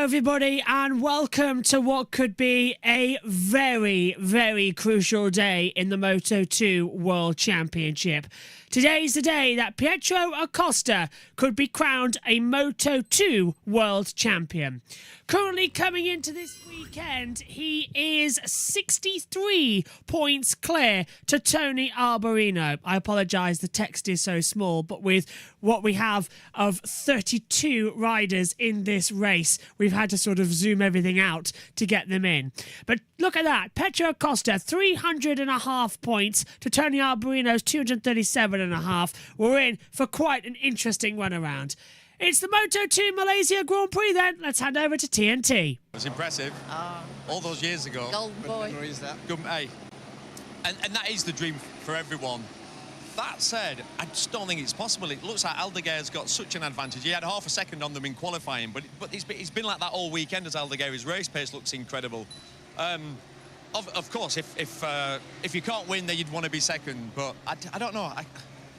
everybody, and welcome to what could be a very, very crucial day in the Moto2 World Championship. Today's the day that Pietro Acosta could be crowned a Moto2 World Champion. Currently coming into this weekend, he is 63 points clear to Tony Arbolino. I apologise, the text is so small, but with what we have of 32 riders in this race, we've had to sort of zoom everything out to get them in. But look at that, Pietro Acosta, 300.5 points to Tony Arbolino's 237.5. We're in for quite an interesting run around. It's the Moto2 Malaysia Grand Prix then. Let's hand over to TNT. It was impressive. All those years ago. Golden boy. Good, hey. And that is the dream for everyone. That said, I just don't think it's possible. It looks like Aldeguer's got such an advantage. He had half a second on them in qualifying, but it's been like that all weekend as Aldeguer. His race pace looks incredible. Of course, if you can't win, then you'd want to be second. But I don't know.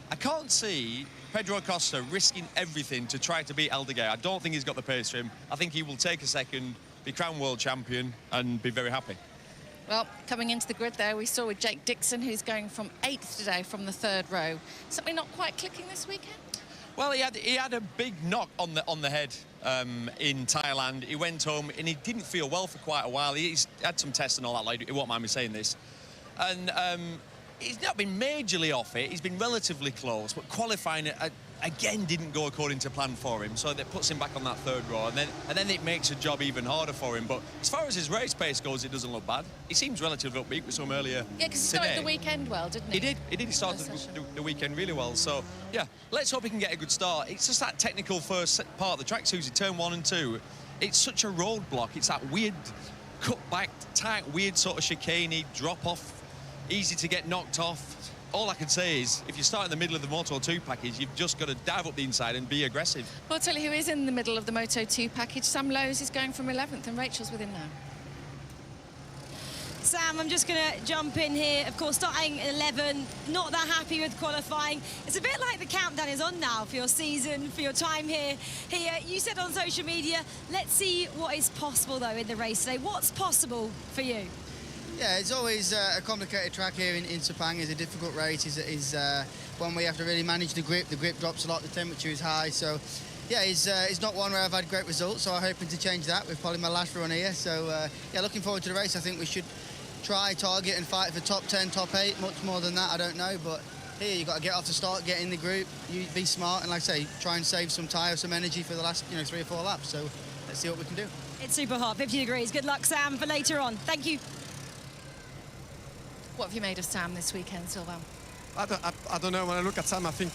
I can't see Pedro Acosta risking everything to try to beat Aldeguer. I don't think he's got the pace for him. I think he will take a second, be crowned world champion, and be very happy. Well, coming into the grid there, we saw with Jake Dixon, who's going from 8th today from the 3rd row. Something not quite clicking this weekend? Well, he had a big knock on the head in Thailand. He went home and he didn't feel well for quite a while. He's had some tests and all that. Like, he won't mind me saying this. And he's not been majorly off it. He's been relatively close, but qualifying again didn't go according to plan for him. So that puts him back on that 3rd row, and then it makes the job even harder for him. But as far as his race pace goes, it doesn't look bad. He seems relatively upbeat with some earlier. Yeah, because he started the weekend well, didn't he? He did. He started the weekend really well. So yeah, let's hope he can get a good start. It's just that technical first part of the track, Susie, turn 1 and 2. It's such a roadblock. It's that weird cut back, tight, weird sort of chicane, drop off. Easy to get knocked off. All I can say is, if you start in the middle of the Moto2 package, you've just got to dive up the inside and be aggressive. Well, I'll tell you who is in the middle of the Moto2 package. Sam Lowes is going from 11th, and Rachel's with him now. Sam, I'm just going to jump in here. Of course, starting 11, not that happy with qualifying. It's a bit like the countdown is on now for your season, for your time here. You said on social media, let's see what is possible, though, in the race today. What's possible for you? Yeah, it's always a complicated track here in Sepang. It's a difficult race. It's one where you have to really manage the grip. The grip drops a lot, the temperature is high. So, yeah, it's not one where I've had great results, so I'm hoping to change that with probably my last run here. So, yeah, looking forward to the race. I think we should try, target and fight for top 10, top 8. Much more than that, I don't know. But here, you've got to get off the start, get in the group, you be smart, and like I say, try and save some tyre, some energy for the last 3 or 4 laps. So, let's see what we can do. It's super hot, 50 degrees. Good luck, Sam, for later on. Thank you. What have you made of Sam this weekend, Sylvain? I don't know. When I look at Sam, I think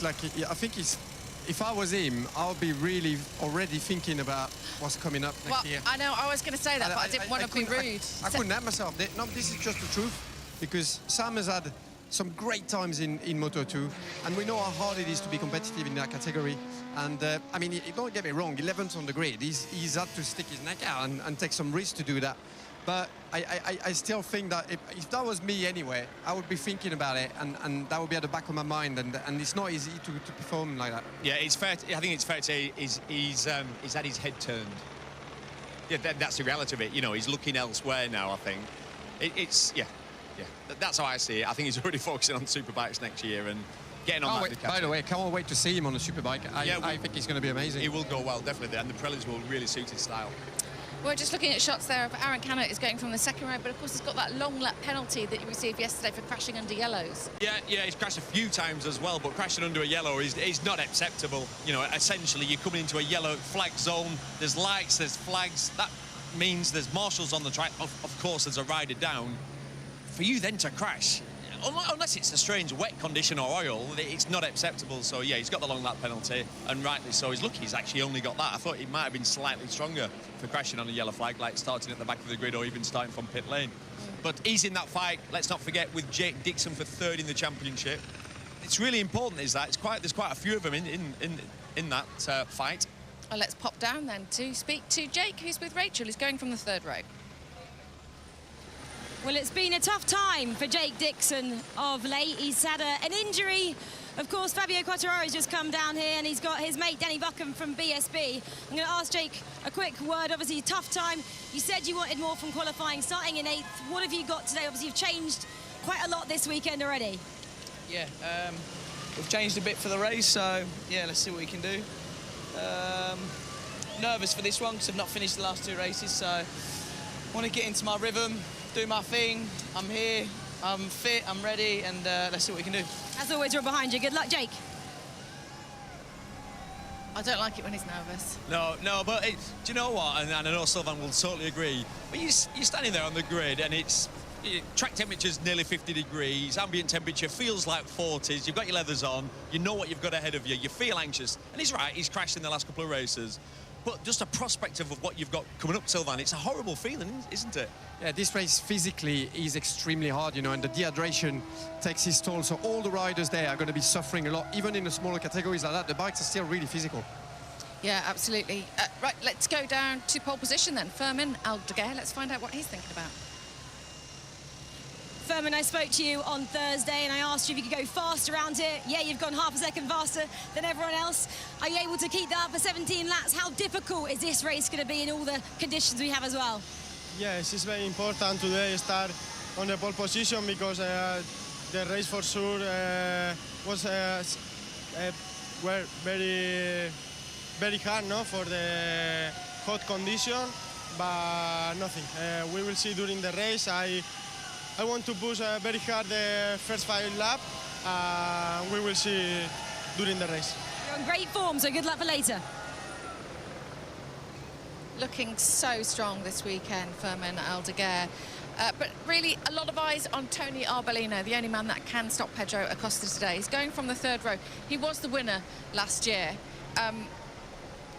he's. If I was him, I'll be really already thinking about what's coming up next year. I know. I was going to say that, but I didn't want to be rude. I couldn't help myself. No, this is just the truth, because Sam has had some great times in Moto2, and we know how hard it is to be competitive in that category. And I mean, don't get me wrong, 11th on the grid. He's had to stick his neck out and take some risks to do that. But I still think that if that was me anyway, I would be thinking about it, and that would be at the back of my mind, and it's not easy to perform like that. Yeah, it's fair. I think it's fair to say he's had his head turned. Yeah, that's the reality of it. You know, he's looking elsewhere now, I think. That's how I see it. I think he's already focusing on superbikes next year and getting on that. By the way, can't wait to see him on a superbike. I think he's going to be amazing. He will go well, definitely, and the Pirellis will really suit his style. We're just looking at shots there of Aaron Canet is going from the 2nd row, but of course he's got that long lap penalty that you received yesterday for crashing under yellows. Yeah, he's crashed a few times as well, but crashing under a yellow is not acceptable. You know, essentially you're coming into a yellow flag zone, there's lights, there's flags, that means there's marshals on the track, of course there's a rider down. For you then to crash, unless it's a strange wet condition or oil, it's not acceptable. So yeah, he's got the long lap penalty, and rightly so. He's lucky he's actually only got that. I thought he might have been slightly stronger for crashing on a yellow flag, like starting at the back of the grid or even starting from pit lane. But he's in that fight, let's not forget, with Jake Dixon for 3rd in the championship. It's really important, is that there's quite a few of them in that fight. Well, let's pop down then to speak to Jake, who's with Rachel. He's going from the 3rd row. Well, it's been a tough time for Jake Dixon of late. He's had an injury. Of course, Fabio Quartararo's just come down here and he's got his mate Danny Buckham from BSB. I'm going to ask Jake a quick word. Obviously, a tough time. You said you wanted more from qualifying, starting in 8th. What have you got today? Obviously, you've changed quite a lot this weekend already. Yeah, we've changed a bit for the race, so yeah, let's see what we can do. Nervous for this one because I've not finished the last 2 races, so want to get into my rhythm, do my thing. I'm here, I'm fit, I'm ready, and let's see what we can do. As always, we're behind you. Good luck, Jake. I don't like it when he's nervous. No, but do you know what? And I know Sylvain will totally agree. But you're standing there on the grid and track temperature's nearly 50 degrees, ambient temperature feels like 40s, you've got your leathers on, you know what you've got ahead of you, you feel anxious. And he's right, he's crashed in the last couple of races. But just a prospect of what you've got coming up, Sylvain, it's a horrible feeling, isn't it? Yeah, this race physically is extremely hard, you know, and the dehydration takes its toll. So all the riders there are going to be suffering a lot, even in the smaller categories like that. The bikes are still really physical. Yeah, absolutely. Right, let's go down to pole position then. Firmin Aldeguer, let's find out what he's thinking about. Firmin, I spoke to you on Thursday and I asked you if you could go fast around here. Yeah, you've gone half a second faster than everyone else. Are you able to keep that up for 17 laps? How difficult is this race going to be in all the conditions we have as well? Yes, it's very important today start on the pole position because the race for sure was were very hard, no, for the hot condition, but nothing. We will see during the race. I want to push very hard the first 5 laps. We will see during the race. You're in great form, so good luck for later. Looking so strong this weekend, Firmin Aldeguer. But really, a lot of eyes on Tony Arbolino, the only man that can stop Pedro Acosta today. He's going from the 3rd row. He was the winner last year. Do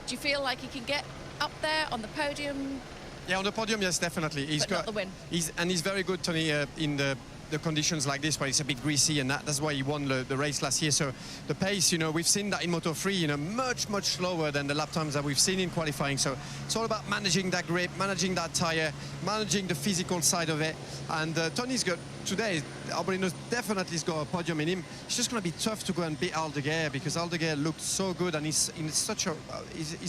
you feel like he can get up there on the podium? Yeah, on the podium, yes, definitely. But not the win. He's very good, Tony, in the conditions like this where it's a bit greasy, and that's why he won the race last year. So the pace, you know, we've seen that in Moto3, you know, much slower than the lap times that we've seen in qualifying. So it's all about managing that grip, managing that tire, managing the physical side of it. And Tony's got today, Arbolino's definitely got a podium in him. It's just going to be tough to go and beat Aldeguer because Aldeguer looked so good and he's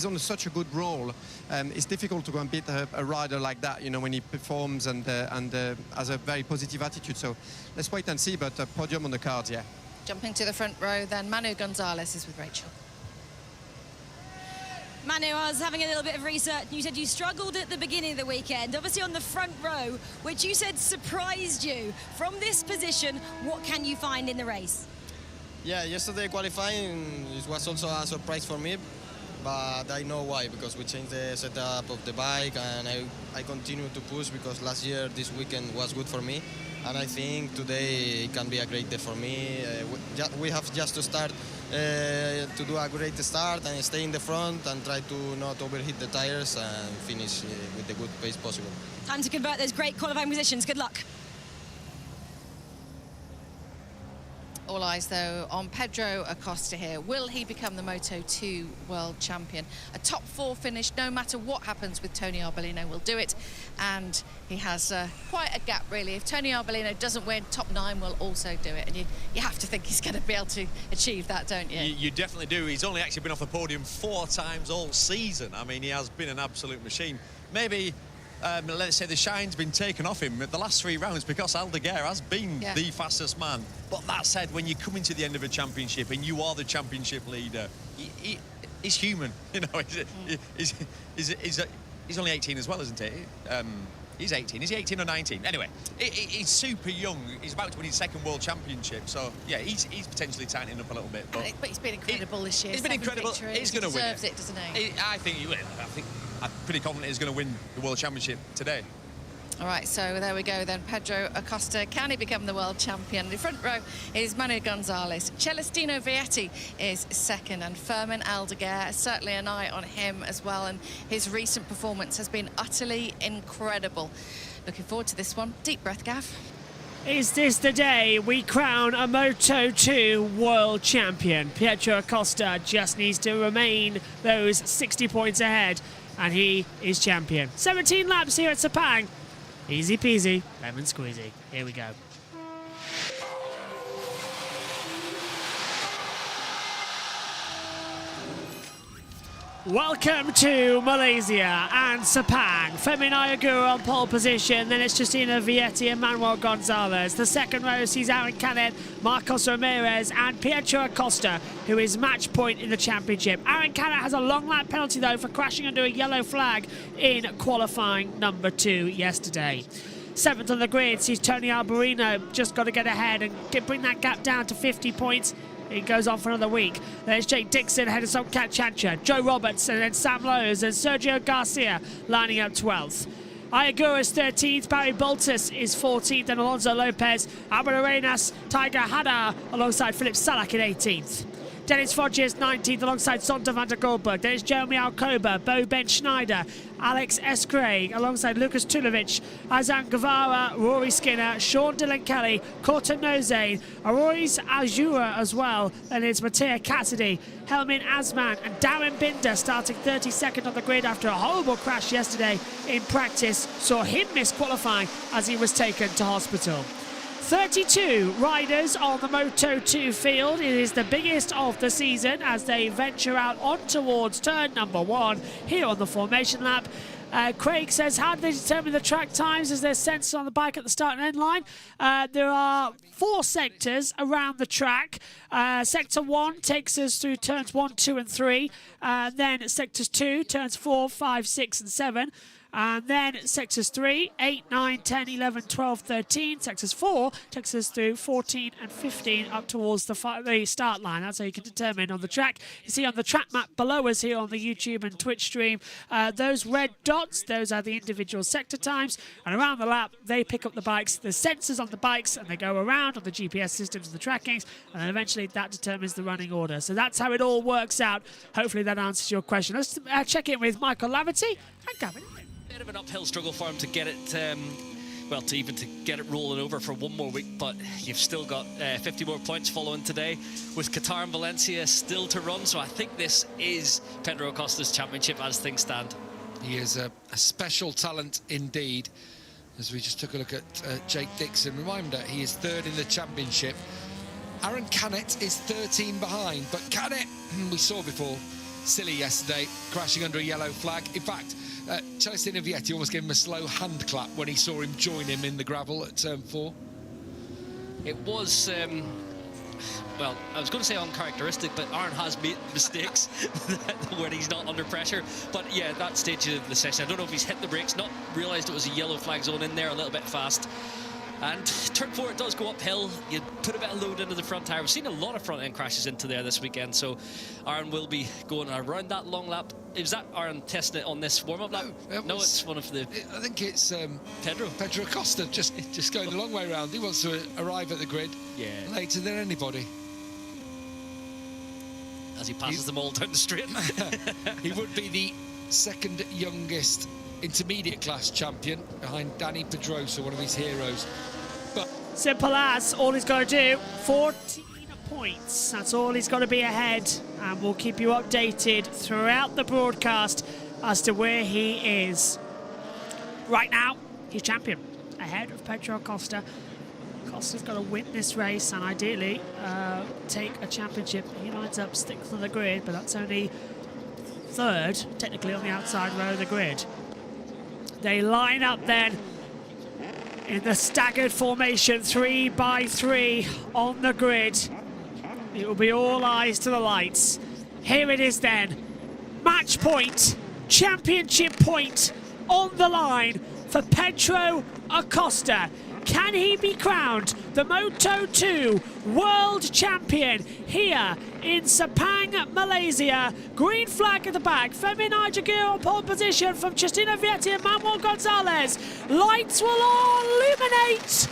on such a good roll. It's difficult to go and beat a rider like that, you know, when he performs and has a very positive attitude. So let's wait and see, but podium on the cards, yeah. Jumping to the front row, then Manu Gonzalez is with Rachel. Manu, I was having a little bit of research. You said you struggled at the beginning of the weekend, obviously on the front row, which you said surprised you. From this position, what can you find in the race? Yeah, yesterday qualifying it was also a surprise for me, but I know why, because we changed the setup of the bike and I continue to push because last year this weekend was good for me. And I think today it can be a great day for me. We have just to start to do a great start and stay in the front and try to not overheat the tires and finish with the good pace possible. Time to convert those great qualifying positions. Good luck. All eyes, though, on Pedro Acosta here. Will he become the Moto2 world champion? A top 4 finish, no matter what happens with Tony Arbolino, will do it. And he has quite a gap, really. If Tony Arbolino doesn't win, top 9 will also do it. And you have to think he's going to be able to achieve that, don't you? You definitely do. He's only actually been off the podium 4 times all season. I mean, he has been an absolute machine. Maybe... let's say the shine's been taken off him at the last 3 rounds because Aldeguer has been the fastest man. But that said, when you come into the end of a championship and you are the championship leader, he's human. You know, he's only 18 as well, isn't he? He's 18. Is he 18 or 19? Anyway, he's super young. He's about to win his 2nd world championship. So, yeah, he's potentially tightening up a little bit. But he's been incredible this year. He's been incredible. He's going to win it. He deserves it, doesn't he? I think he will. I'm pretty confident he's going to win the World Championship today. All right, so there we go then. Pedro Acosta, can he become the world champion? The front row is Manu Gonzalez. Celestino Vietti is 2nd, and Firmin Aldeguer, certainly an eye on him as well, and his recent performance has been utterly incredible. Looking forward to this one. Deep breath, Gav. Is this the day we crown a Moto2 world champion? Pietro Acosta just needs to remain those 60 points ahead, and he is champion. 17 laps here at Sepang. Easy peasy, lemon squeezy. Here we go. Welcome to Malaysia and Sepang. Femi Nayagura on pole position, then it's Justina Vietti and Manuel Gonzalez. The second row sees Aaron Canet, Marcos Ramirez and Pietro Acosta, who is match point in the championship. Aaron Canet has a long lap penalty though for crashing under a yellow flag in qualifying number 2 yesterday. 7th on the grid sees Tony Alberino, just got to get ahead and bring that gap down to 50 points. He goes on for another week. There's Jake Dixon ahead of Somkat Chancha, Joe Roberts, and then Sam Lowe's and Sergio Garcia lining up 12th. Ayagura's 13th, Barry Boltus is 14th, and Alonso Lopez, Albert Arenas, Tiger Hadar alongside Philip Salak in 18th. Dennis Foggius 19th alongside Sonta van der Goldberg. There's Jeremy Alcoba, Bo Ben Schneider, Alex S. Craig alongside Lucas Tulovic, Azan Guevara, Rory Skinner, Sean Dillon Kelly, Corton Nozane, Aroy's Azura as well. And it's Mattia Cassidy, Helmin Asman and Darren Binder starting 32nd on the grid after a horrible crash yesterday in practice. Saw him miss qualifying as he was taken to hospital. 32 riders on the Moto2 field. It is the biggest of the season as they venture out on towards turn number 1 here on the formation lap. Craig says, how do they determine the track times as there's sensors on the bike at the start and end line? There are 4 sectors around the track. Sector 1 takes us through turns 1, 2 and 3. Then sectors 2, turns 4, 5, 6 and 7. And then sectors 3, 8, 9, 10, 11, 12, 13. Sectors 4 takes us through 14 and 15 up towards the start line. That's how you can determine on the track. You see on the track map below us here on the YouTube and Twitch stream, those red dots, those are the individual sector times. And around the lap, they pick up the bikes, the sensors on the bikes, and they go around on the GPS systems and the trackings. And then eventually that determines the running order. So that's how it all works out. Hopefully that answers your question. Let's check in with Michael Laverty and Gavin. Bit of an uphill struggle for him to get it, to get it rolling over for one more week, but you've still got 50 more points following today with Qatar and Valencia still to run, so I think this is Pedro Acosta's championship as things stand. He is a special talent indeed. As we just took a look at Jake Dixon, reminder, he is 3rd in the championship. Aaron Canet is 13 behind, but Canet, we saw before, silly yesterday, crashing under a yellow flag. In fact, Celestino Vietti almost gave him a slow hand clap when he saw him join him in the gravel at turn 4. It was, well, I was going to say uncharacteristic, but Aaron has made mistakes when he's not under pressure. But yeah, that stage of the session, I don't know if he's hit the brakes, not realised it was a yellow flag zone in there a little bit fast. And turn 4, it does go uphill. You put a bit of load into the front tyre. We've seen a lot of front end crashes into there this weekend, so Aaron will be going around that long lap. Is that Aaron testing it on this warm-up lap? No, it's one of the... I think it's Pedro Acosta just going the long way around. He wants to arrive at the grid later than anybody. As he passes them all down the straight. He would be the 2nd youngest intermediate class champion behind Danny Pedrosa, one of his heroes. But simple as, all he's got to do, 14 points. That's all he's got to be ahead, and we'll keep you updated throughout the broadcast as to where he is. Right now, he's champion, ahead of Pedro Acosta. Acosta's got to win this race and ideally take a championship. He lines up 6th on the grid, but that's only 3rd, technically, on the outside row of the grid. They line up then in the staggered formation, 3 by 3 on the grid. It will be all eyes to the lights. Here it is then. Match point, championship point on the line for Pedro Acosta. Can he be crowned the Moto2 World Champion here in Sepang, Malaysia? Green flag at the back. Femi Nayagura on pole position from Justina Vietti and Manuel Gonzalez. Lights will all illuminate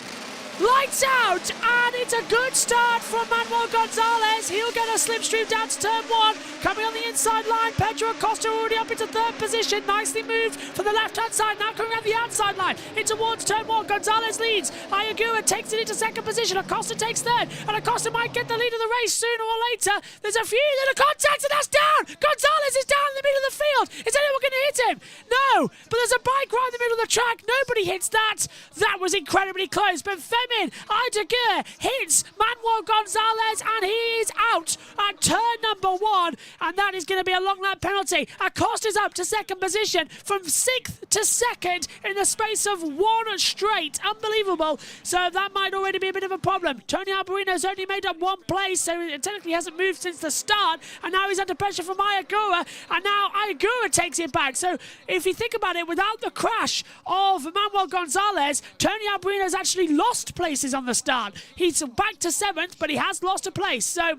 Lights out, and it's a good start from Manuel Gonzalez. He'll get a slipstream down to turn 1. Coming on the inside line, Pedro Acosta already up into 3rd position. Nicely moved from the left-hand side, now coming around the outside line. In towards turn 1, Gonzalez leads. Ayagua takes it into 2nd position. Acosta takes 3rd, and Acosta might get the lead of the race sooner or later. There's a few little contacts, and that's down. Gonzalez is down in the middle of the field. Is anyone going to hit him? No, but there's a bike right in the middle of the track. Nobody hits that. That was incredibly close, but Femin Ayagua hits Manuel Gonzalez, and he is out at turn number 1, and that is going to be a long lap penalty. Acosta's up to 2nd position from 6th to 2nd in the space of 1 straight. Unbelievable. So that might already be a bit of a problem. Tony Arbolino's only made up 1 place, so it technically hasn't moved since the start, and now he's under pressure from Ayagua, and now Ayagua takes it back. So if you think about it, without the crash of Manuel Gonzalez, Tony Arbolino's actually lost places on the start. He's back to 7th, but he has lost a place. So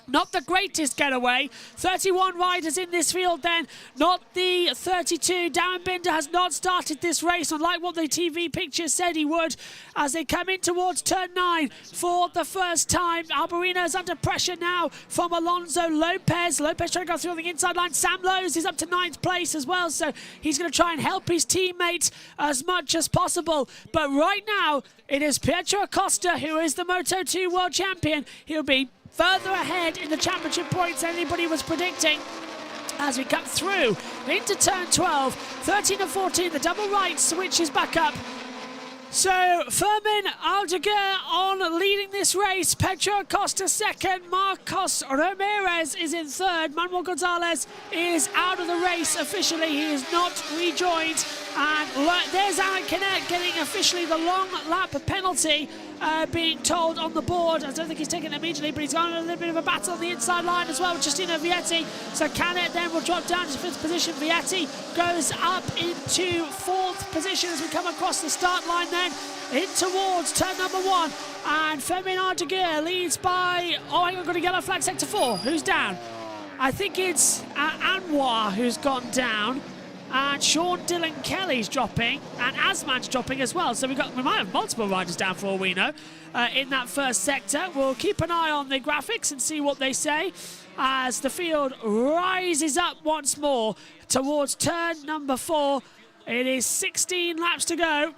not the greatest getaway. 31 riders in this field then, not the 32. Darren Binder has not started this race, unlike what the TV picture said he would, as they come in towards turn 9 for the first time. Arbolino's under pressure now from Alonso Lopez. Lopez trying to go through on the inside line. Sam Lowe's is up to 9th place as well, so he's going to try and help his teammates as much as possible. But right now, it is Pietro Acosta who is the Moto2 World Champion. He'll be further ahead in the championship points than anybody was predicting as we come through into turn 12. 13 and 14, the double right switches back up. So Fermin Aldeguer on leading this race. Pedro Acosta 2nd. Marcos Ramirez is in 3rd. Manuel Gonzalez is out of the race officially. He is not rejoined. And there's Alan Canet getting officially the long lap penalty, being told on the board. I don't think he's taken it immediately, but he's gone a little bit of a battle on the inside line as well with Justino Vietti. So Canet then will drop down to 5th position. Vietti goes up into 4th position as we come across the start line then in towards turn number 1. And Fermin Aldeguer leads by, oh, hang on, got a yellow flag, sector 4. Who's down? I think it's Anwar who's gone down. And Sean Dillon Kelly's dropping, and Asman's dropping as well. So we might have multiple riders down for all we know in that first sector. We'll keep an eye on the graphics and see what they say as the field rises up once more towards turn number 4. It is 16 laps to go,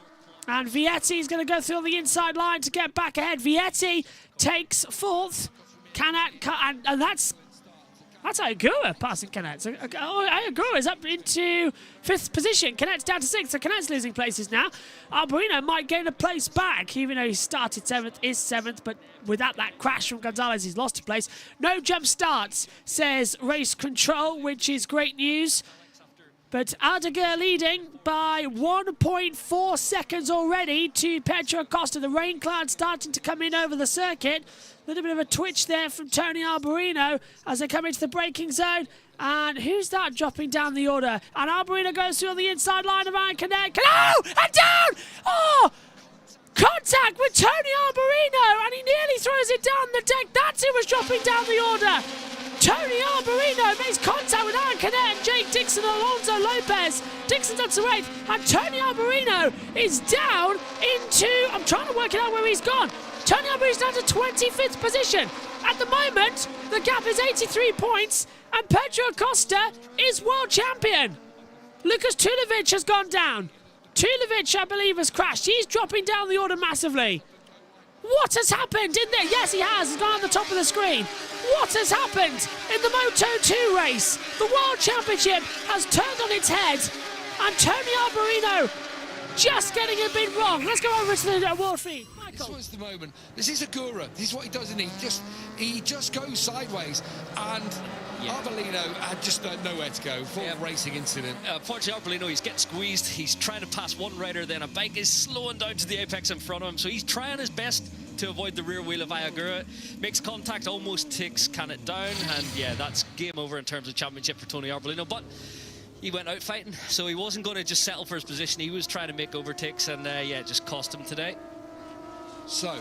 and Vietti is going to go through on the inside line to get back ahead. Vietti takes 4th, and that's Ayagua passing Canet. So Ayagua is up into 5th position. Canet's down to 6th, so Canet's losing places now. Arbolino might gain a place back, even though he started 7th, is 7th, but without that crash from Gonzalez, he's lost a place. No jump starts, says Race Control, which is great news. But Aldeguer leading by 1.4 seconds already to Pedro Acosta. The rain cloud starting to come in over the circuit. A little bit of a twitch there from Tony Arbolino as they come into the braking zone. And who's that dropping down the order? And Arbolino goes through on the inside line of Iron Connect. Oh, and down! Oh! Contact with Tony Arbolino, and he nearly throws it down the deck. That's who was dropping down the order. Tony Arbolino makes contact with Aaron Canet and Jake Dixon and Alonso Lopez. Dixon's up to 8th, and Tony Arbolino is down into, I'm trying to work it out where he's gone. Tony Arbolino's down to 25th position. At the moment, the gap is 83 points, and Pedro Acosta is world champion. Lucas Tulovic has gone down. Tulovic, I believe, has crashed. He's dropping down the order massively. What has happened in there? Yes, he has. He's gone on the top of the screen. What has happened in the Moto2 race? The World Championship has turned on its head, and Tony Arbolino just getting a bit wrong. Let's go over to the world feed. This was the moment. This is Agura. This is what he does, and he just goes sideways, and Arbolino had just nowhere to go. Full racing incident. Unfortunately, Arbolino, he's getting squeezed. He's trying to pass one rider, then a bike is slowing down to the apex in front of him, so he's trying his best to avoid the rear wheel of Ayagura. Makes contact, almost takes Canet down, and yeah, that's game over in terms of championship for Tony Arbolino. But he went out fighting, so he wasn't going to just settle for his position. He was trying to make overtakes, and yeah, it just cost him today. So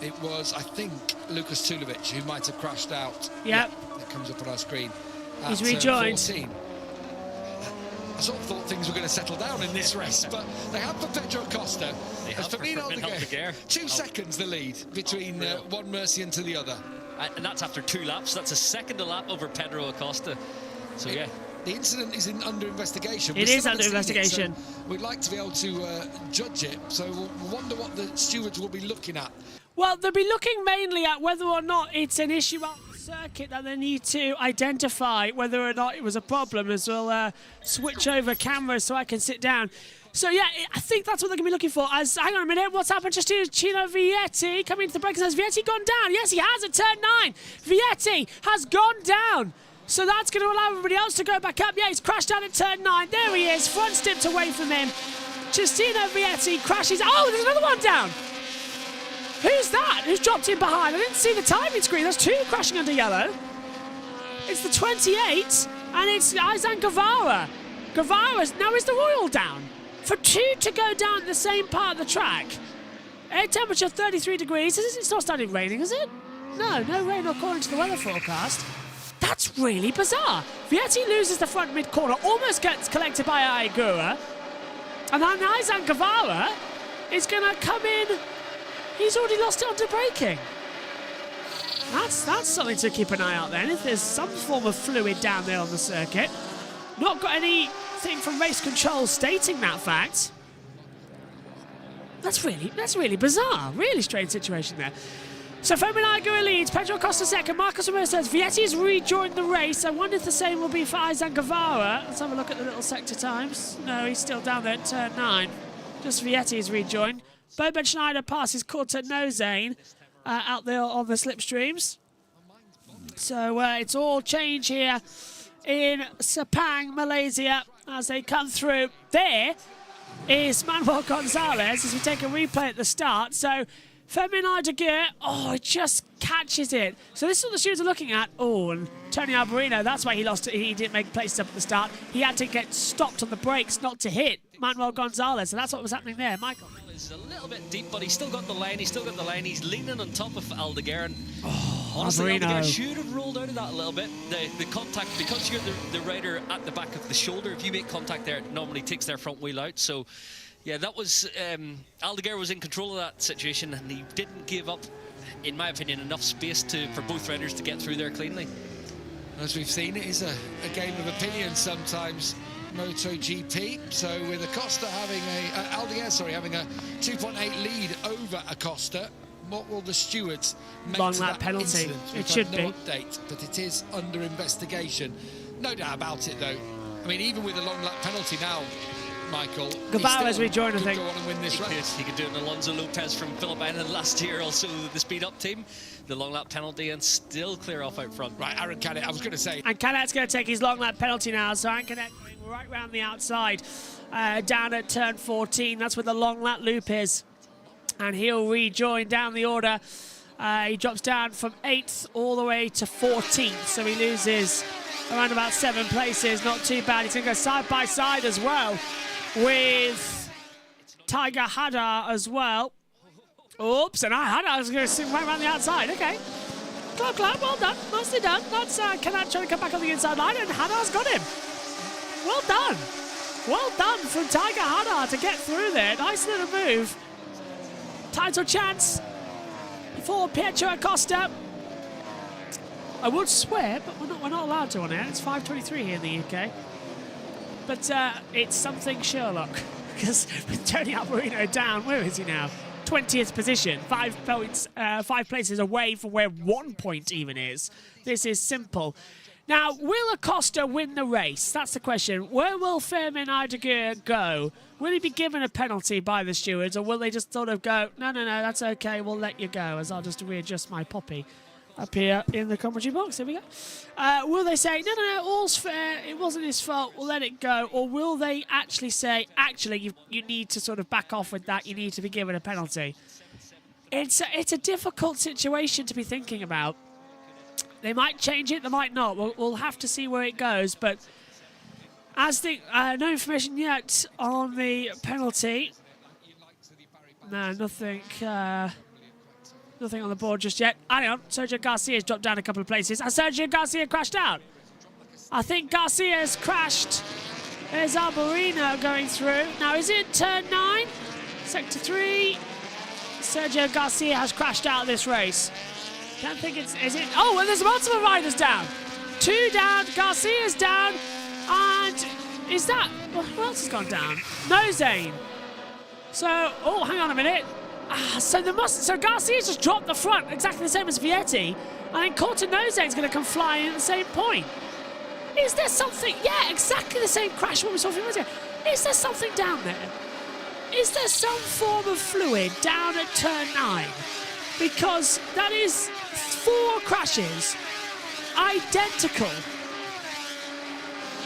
it was, I think, Lucas Tulovic who might have crashed out. Yep. That comes up on our screen. He's rejoined. 14. I sort of thought things were going to settle down in this race, but they have for Pedro Acosta. As for me, 2 seconds the lead between one Mercian to the other. And that's after 2 laps. That's a second a lap over Pedro Acosta. So, yeah. The incident is under investigation. It is under investigation. It, so we'd like to be able to judge it. So we'll wonder what the stewards will be looking at. Well, they'll be looking mainly at whether or not it's an issue on the circuit that they need to identify whether or not it was a problem, as we'll switch over cameras so I can sit down. So, yeah, I think that's what they're going to be looking for. Hang on a minute, what's happened just to Chino Vietti coming into the break? Has Vietti gone down? Yes, he has at turn 9. Vietti has gone down. So that's going to allow everybody else to go back up. Yeah, he's crashed down at turn 9. There he is, front stepped away from him. Justino Vietti crashes. Oh, there's another one down. Who's that? Who's dropped in behind? I didn't see the timing screen. There's 2 crashing under yellow. It's the 28, and it's Izan Guevara. Guevara's, now is the Royal down? For 2 to go down the same part of the track. Air temperature 33 degrees. It's not started raining, is it? No rain according to the weather forecast. That's really bizarre. Vietti loses the front mid-corner, almost gets collected by Aigura. And then Izan Guevara is going to come in. He's already lost it onto braking. That's something to keep an eye out then. If there's some form of fluid down there on the circuit. Not got anything from race control stating that fact. That's really bizarre. Really strange situation there. So Fermin Aigura leads, Pedro Acosta second, Marcos Ramirez says Vietti has rejoined the race. I wonder if the same will be for Izan Guevara. Let's have a look at the little sector times. No, he's still down there at turn 9. Just Vietti has rejoined. Boben Schneider passes Corte Nozane out there on the slipstreams. So it's all change here in Sepang, Malaysia, as they come through. There is Manuel Gonzalez as we take a replay at the start. So Fermin Aigura, it just catches it. So this is what the stewards are looking at. Oh, and Tony Alberino, that's why he lost it. He didn't make places up at the start. He had to get stopped on the brakes not to hit Manuel Gonzalez. So that's what was happening there. Michael. It's a little bit deep, but he's still got the lane. He's leaning on top of Aldeguer. And honestly, Aldeguer should have rolled out of that a little bit. The contact, because you're the rider at the back of the shoulder, if you make contact there, it normally takes their front wheel out. So, yeah, that was... Aldeguer was in control of that situation, and he didn't give up, in my opinion, enough space for both riders to get through there cleanly. As we've seen, it is a game of opinion sometimes. MotoGP. So with Acosta having Aldeguer having a 2.8 lead over Acosta, what will the stewards make long to lap that penalty? Incident? It should no be update, but it is under investigation. No doubt about it, though. I mean, even with a long lap penalty now, Michael, Guevara's rejoined, I think. Go on and win this race. He could do an Alonso Lopez from Phillip Island last year, also the speed-up team. The long lap penalty and still clear off out front. Right, Aaron Canet, I was going to say. And Canet's going to take his long lap penalty now, so Aaron Canet going right round the outside, down at turn 14. That's where the long lap loop is. And he'll rejoin down the order. He drops down from 8th all the way to 14th, so he loses around about 7 places. Not too bad. He's going to go side by side as well with Tiger Hadar as well. Oops, and Hadar's going to swing right around the outside. Okay. Clap, well done. Nicely done. That's Canat trying to come back on the inside line, and Hadar's got him. Well done. Well done from Tiger Hadar to get through there. Nice little move. Title chance for Pietro Acosta. I would swear, but we're not allowed to on air. It's 5:23 here in the UK. But it's something Sherlock, because with Tony Alberino down, where is he now? 20th position, 5 points, 5 places away from where 1 point even is. This is simple. Now, will Acosta win the race? That's the question. Where will Fermin Aigura go? Will he be given a penalty by the stewards, or will they just sort of go, no, that's okay, we'll let you go, as I'll just readjust my poppy up here in the commentary box. Here we go. Will they say, no, all's fair, it wasn't his fault, we'll let it go? Or will they actually say, actually, you need to sort of back off with that, you need to be given a penalty? It's a difficult situation to be thinking about. They might change it, they might not. We'll have to see where it goes. But as the no information yet on the penalty. No, nothing. Nothing on the board just yet. Hang on, Sergio Garcia's dropped down a couple of places. Has Sergio Garcia crashed out? I think Garcia's crashed There's Arbolino going through. Now, is it turn 9? Sector 3. Sergio Garcia has crashed out of this race. Don't think it's... Is it? Oh, and there's multiple riders down. 2 down. Garcia's down. And is that... Well, who else has gone down? No Zane. So... Oh, hang on a minute. So Garcia's just dropped the front, exactly the same as Vietti. And then Corto Nozane's going to come flying at the same point. Is there something... Yeah, exactly the same crash when we saw from Vietti. Is there something down there? Is there some form of fluid down at turn 9? Because that is 4 crashes, identical.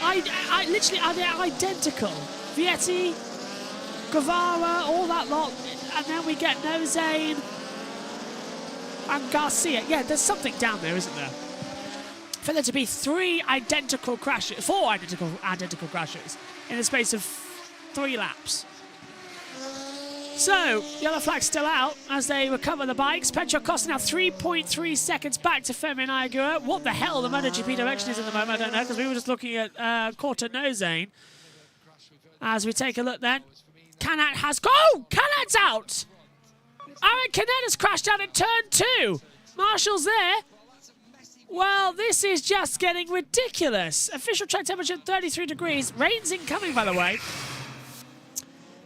Literally, they're identical. Vietti, Guevara, all that lot, and then we get Nozane and Garcia. Yeah, there's something down there, isn't there? For there to be 4 identical crashes in the space of 3 laps. So, yellow flag's still out as they recover the bikes. Pedro Acosta now 3.3 seconds back to Fermin Aguirre. What the hell the MotoGP direction is at the moment, I don't know, because we were just looking at Corto Nozane. As we take a look then, Canat has... Oh! Canat's out! Aaron Canet has crashed out at turn 2. Marshall's there. Well, this is just getting ridiculous. Official track temperature 33 degrees. Rain's incoming, by the way.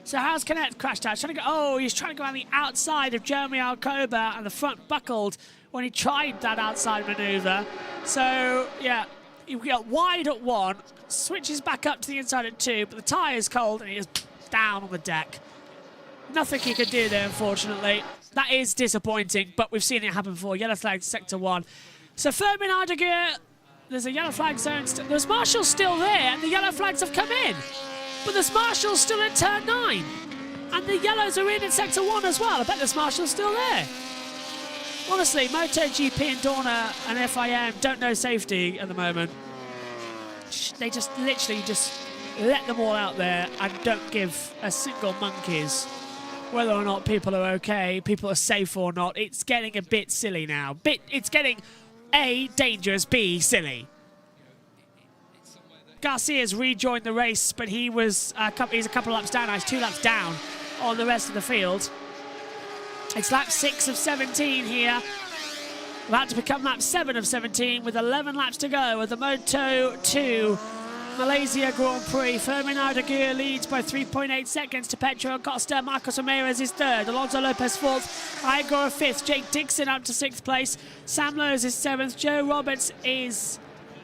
So how's Canet crashed out? He's trying to go on the outside of Jeremy Alcoba, and the front buckled when he tried that outside manoeuvre. So, yeah, he got wide at 1, switches back up to the inside at 2, but the tyre's cold and he is down on the deck. Nothing he could do there, unfortunately. That is disappointing, but we've seen it happen before. Yellow flag, sector 1. So Fermin Aguirre, there's a yellow flag zone. There's Marshall still there, and the yellow flags have come in. But there's Marshall still at turn 9. And the yellows are in sector 1 as well. I bet there's Marshall still there. Honestly, MotoGP and Dorna and FIM don't know safety at the moment. They just literally just let them all out there and don't give a single monkeys whether or not people are okay, people are safe or not. It's getting a bit silly now. It's getting A, dangerous, B, silly. Garcia's rejoined the race, but he's a couple of laps down. He's 2 laps down on the rest of the field. It's lap 6 of 17 here. About to become lap 7 of 17 with 11 laps to go at the Moto2 Malaysia Grand Prix. Fermin Aguirre leads by 3.8 seconds to Pedro Acosta. Marcos Ramirez is 3rd. Alonso Lopez 4th. Igor 5th. Jake Dixon up to 6th place. Sam Lowes is 7th. Joe Roberts is...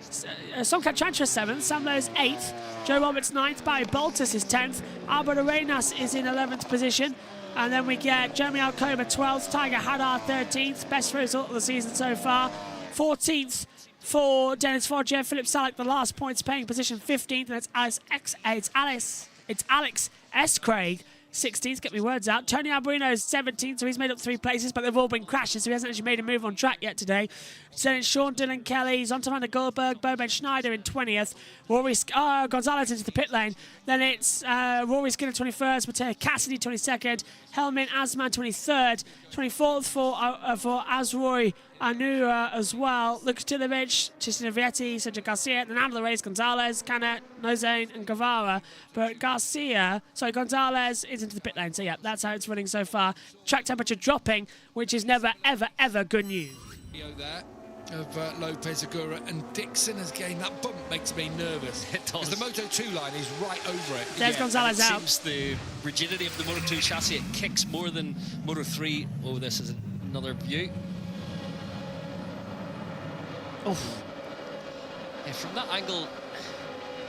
Sonkat Chantra 7th, Sam Lowes 8th, Joe Roberts 9th, Barry Boltus is 10th, Alberto Arenas is in 11th position, and then we get Jeremy Alcoba 12th, Tiger Hadar 13th, best result of the season so far, 14th for Dennis Foggia, Philip Salek, the last points paying position 15th, and it's Alex S. Craig 16th, get me words out. Tony Alberino is 17th, so he's made up 3 places, but they've all been crashes, so he hasn't actually made a move on track yet today. So then it's Sean Dylan Kelly, Zonta Goldberg, Boben Schneider in 20th, Rory Gonzalez into the pit lane. Then it's Rory Skinner 21st, Mateo Cassidy 22nd, Helmin Asman 23rd, 24th for Azroy Anura as well. Lucas Tilovic, Tristan Vietti, Sergio Garcia, then out of the race, Gonzalez, Canet, Nozane and Guevara. But Gonzalez is into the pit lane. So yeah, that's how it's running so far. Track temperature dropping, which is never, ever, ever good news. There of Lopez Aguirre and Dixon has gained. That bump makes me nervous. It does. Because the Moto2 line is right over it. There's Gonzalez out. It seems the rigidity of the Moto2 chassis, it kicks more than Moto3. Oh, this is another view. Oh. Yeah, from that angle,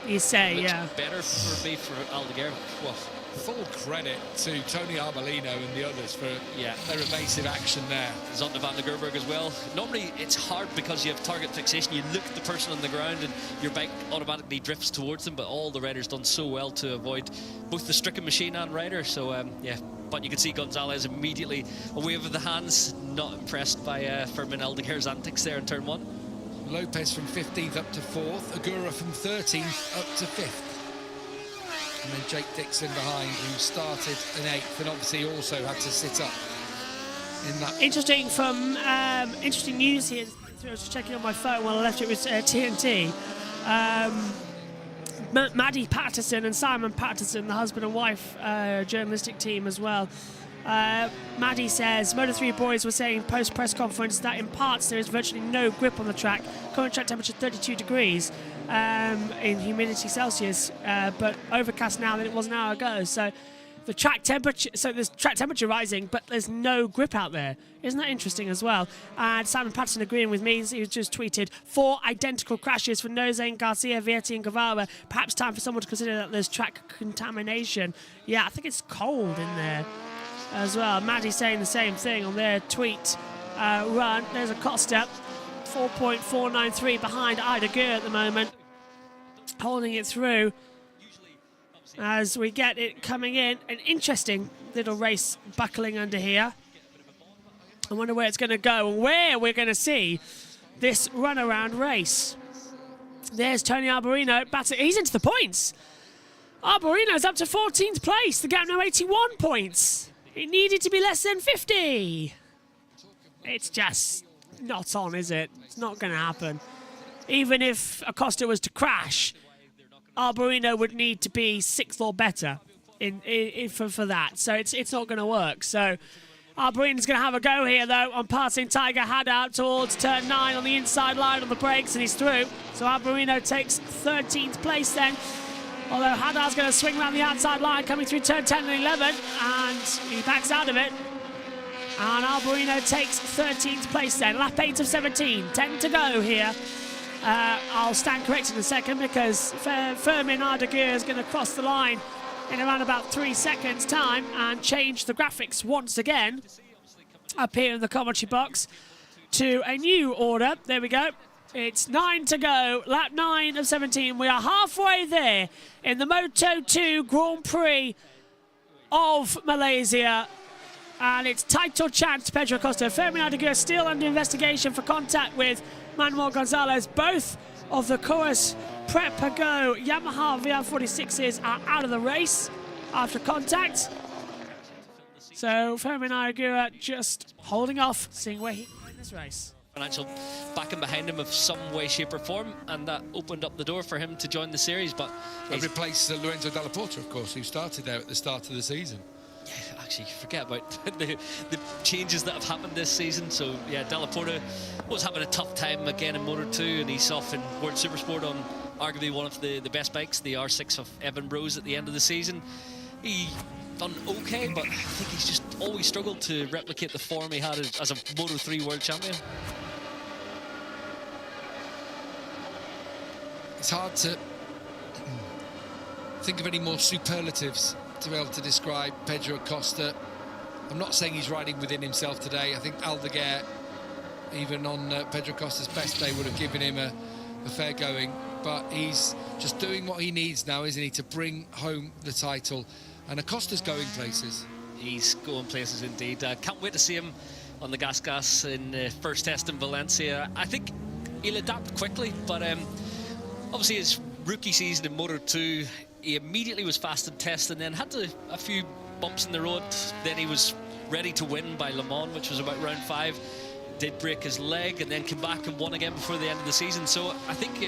you say, looks yeah. better for me for Aldeguer. Well, full credit to Tony Arbolino and the others for their evasive action there. Zonta van der Gerberg as well. Normally it's hard because you have target fixation. You look at the person on the ground and your bike automatically drifts towards them, but all the riders done so well to avoid both the stricken machine and rider. So yeah, but you can see Gonzalez immediately a wave of the hands, not impressed by Fermin Aldeguer's antics there in turn 1. Lopez from 15th up to 4th, Aguirre from 13th up to 5th. And then Jake Dixon behind, who started in 8th and obviously also had to sit up in that. Interesting news here. I was checking on my phone while I left it with TNT. Maddie Patterson and Simon Patterson, the husband and wife journalistic team as well. Maddie says, Moto3 boys were saying post-press conference that in parts there is virtually no grip on the track. Current track temperature 32 degrees in humidity Celsius, but overcast now than it was an hour ago. So the track temperature, there's track temperature rising, but there's no grip out there. Isn't that interesting as well? And Simon Patterson agreeing with me, he just tweeted 4 identical crashes for Nozane, Garcia, Vietti and Guevara. Perhaps time for someone to consider that there's track contamination. Yeah, I think it's cold in there as well. Maddie saying the same thing on their tweet run. There's Acosta, 4.493 behind Ida Gür at the moment, holding it through as we get it coming in. An interesting little race buckling under here. I wonder where it's going to go and where we're going to see this run-around race. There's Tony Arbolino. He's into the points. Arbolino's up to 14th place. The gap now 81 points. It needed to be less than 50. It's just not on, is it? It's not going to happen. Even if Acosta was to crash, Arbolino would need to be 6th or better for that. So it's not going to work. So Arbolino's going to have a go here, though, on passing Tiger Haddad towards turn 9 on the inside line on the brakes, and he's through. So Arbolino takes 13th place then. Although Haddad's going to swing around the outside line coming through turn 10 and 11, and he backs out of it. And Arbolino takes 13th place then. Lap 8 of 17, 10 to go here. I'll stand corrected in a second because Fermin Ida Gür is going to cross the line in around about 3 seconds time and change the graphics once again up here in the commentary box to a new order. There we go. It's 9 to go, lap 9 of 17. We are halfway there in the Moto2 Grand Prix of Malaysia. And it's title chance to Pedro Acosta. Fermin Ida Gür still under investigation for contact with Manuel Gonzalez. Both of the chorus Prep Go Yamaha VR46s are out of the race after contact. So Fermin Ida Gür just holding off, seeing where he can win this race. Financial backing behind him of some way, shape or form, and that opened up the door for him to join the series. But he replaced Lorenzo Dalla Porta, of course, who started there at the start of the season. Yeah, actually, forget about the changes that have happened this season. So yeah, Dalla Porta was having a tough time again in Moto2, and he's off in World Supersport on arguably one of the best bikes, the R6 of Evan Rose at the end of the season. He done okay, but I think he's just always struggled to replicate the form he had as a Moto3 world champion. It's hard to think of any more superlatives to be able to describe Pedro Acosta. I'm not saying he's riding within himself today. I think Aldeguer, even on Pedro Acosta's best day, would have given him a fair going. But he's just doing what he needs now, isn't he, to bring home the title. And Acosta's going places. He's going places indeed. Can't wait to see him on the gas in the first test in Valencia. I think he'll adapt quickly, but obviously his rookie season in Moto2, he immediately was fast in test and then had a few bumps in the road. Then he was ready to win by Le Mans, which was about round 5. Did break his leg and then came back and won again before the end of the season. So I think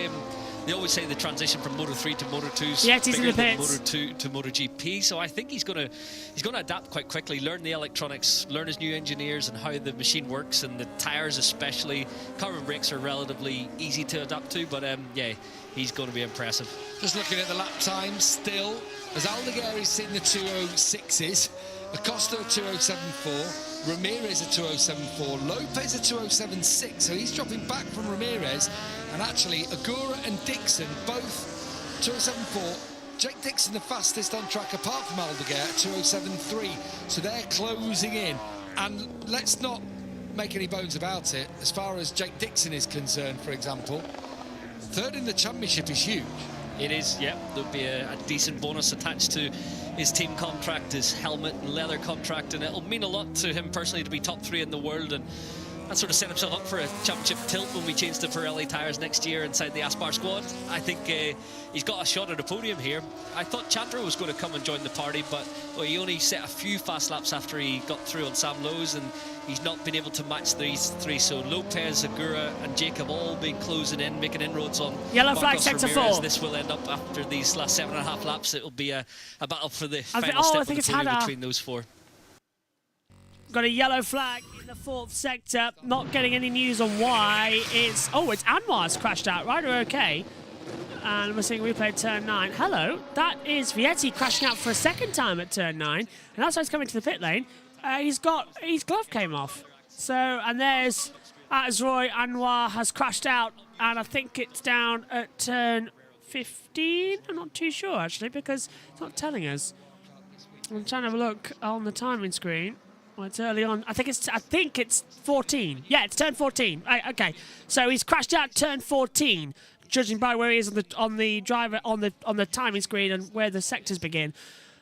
they always say the transition from Moto3 to Moto2 is bigger than Moto2 to MotoGP. So I think he's going to adapt quite quickly, learn the electronics, learn his new engineers and how the machine works, and the tyres especially. Carbon brakes are relatively easy to adapt to, but yeah, he's going to be impressive. Just looking at the lap times still, as Aldeguer is in the 206s, Acosta 2074, Ramirez a 2074, Lopez a 2076, so he's dropping back from Ramirez, and actually Agura and Dixon both 2074. Jake Dixon the fastest on track apart from Aldeguer at 2073, so they're closing in. And let's not make any bones about it, as far as Jake Dixon is concerned, for example, third in the championship is huge. It is, yeah. There'll be a decent bonus attached to his team contract, his helmet and leather contract, and it'll mean a lot to him personally to be top 3 in the world, and that sort of set himself up for a championship tilt when we change to Pirelli tyres next year inside the Aspar squad. I think he's got a shot at a podium here. I thought Chandra was going to come and join the party, but he only set a few fast laps after he got through on Sam Lowe's, and he's not been able to match these three. So Lopez, Agura and Jacob all been closing in, making inroads on Yellow flag, Marcos sector Ramirez. 4. This will end up after these last 7.5 laps. It will be a battle for the I final step think of it's the podium Hannah. between those four. Got a yellow flag in the 4th sector. Not getting any news on why. It's Anwar's crashed out. Right, we're okay. And we're seeing replay turn 9. Hello, that is Vietti crashing out for a second time at turn 9. And that's why he's coming to the pit lane. His glove came off. So, and there's Azroy. Anwar has crashed out. And I think it's down at turn 15. I'm not too sure, actually, because it's not telling us. I'm trying to have a look on the timing screen. Well, it's early on. I think it's 14. Yeah, it's turn 14. Right, okay, so he's crashed out turn 14, judging by where he is on the timing screen and where the sectors begin.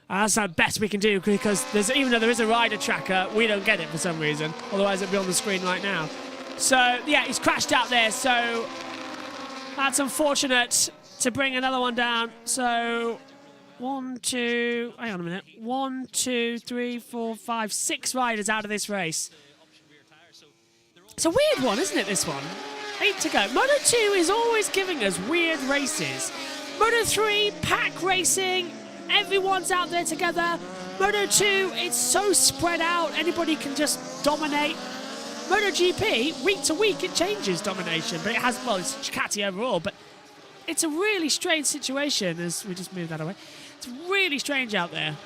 That's the best we can do, because even though there is a rider tracker, we don't get it for some reason. Otherwise, it'd be on the screen right now. So yeah, he's crashed out there. So that's unfortunate to bring another one down. So. 1, 2, hang on a minute. 1, 2, 3, 4, 5, 6 riders out of this race. It's a weird one, isn't it, this one? 8 to go. Moto2 is always giving us weird races. Moto3, pack racing. Everyone's out there together. Moto2, it's so spread out. Anybody can just dominate. MotoGP, week to week, it changes domination. But it has, well, it's Ducati overall. But it's a really strange situation as we just move that away. It's really strange out there.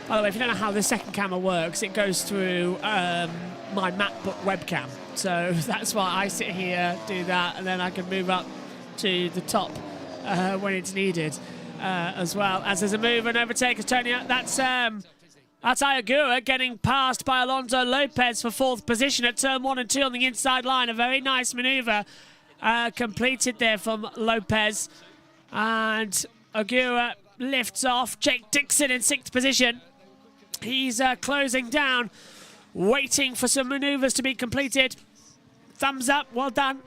By the way, if you don't know how the second camera works, it goes through my MacBook webcam. So that's why I sit here, do that, and then I can move up to the top when it's needed as well. As there's a move and overtake, Antonio. That's Ayagura getting passed by Alonso Lopez for 4th position at turn 1 and 2 on the inside line. A very nice manoeuvre completed there from Lopez. And Agura lifts off. Jake Dixon in 6th position. He's closing down, waiting for some manoeuvres to be completed. Thumbs up, well done.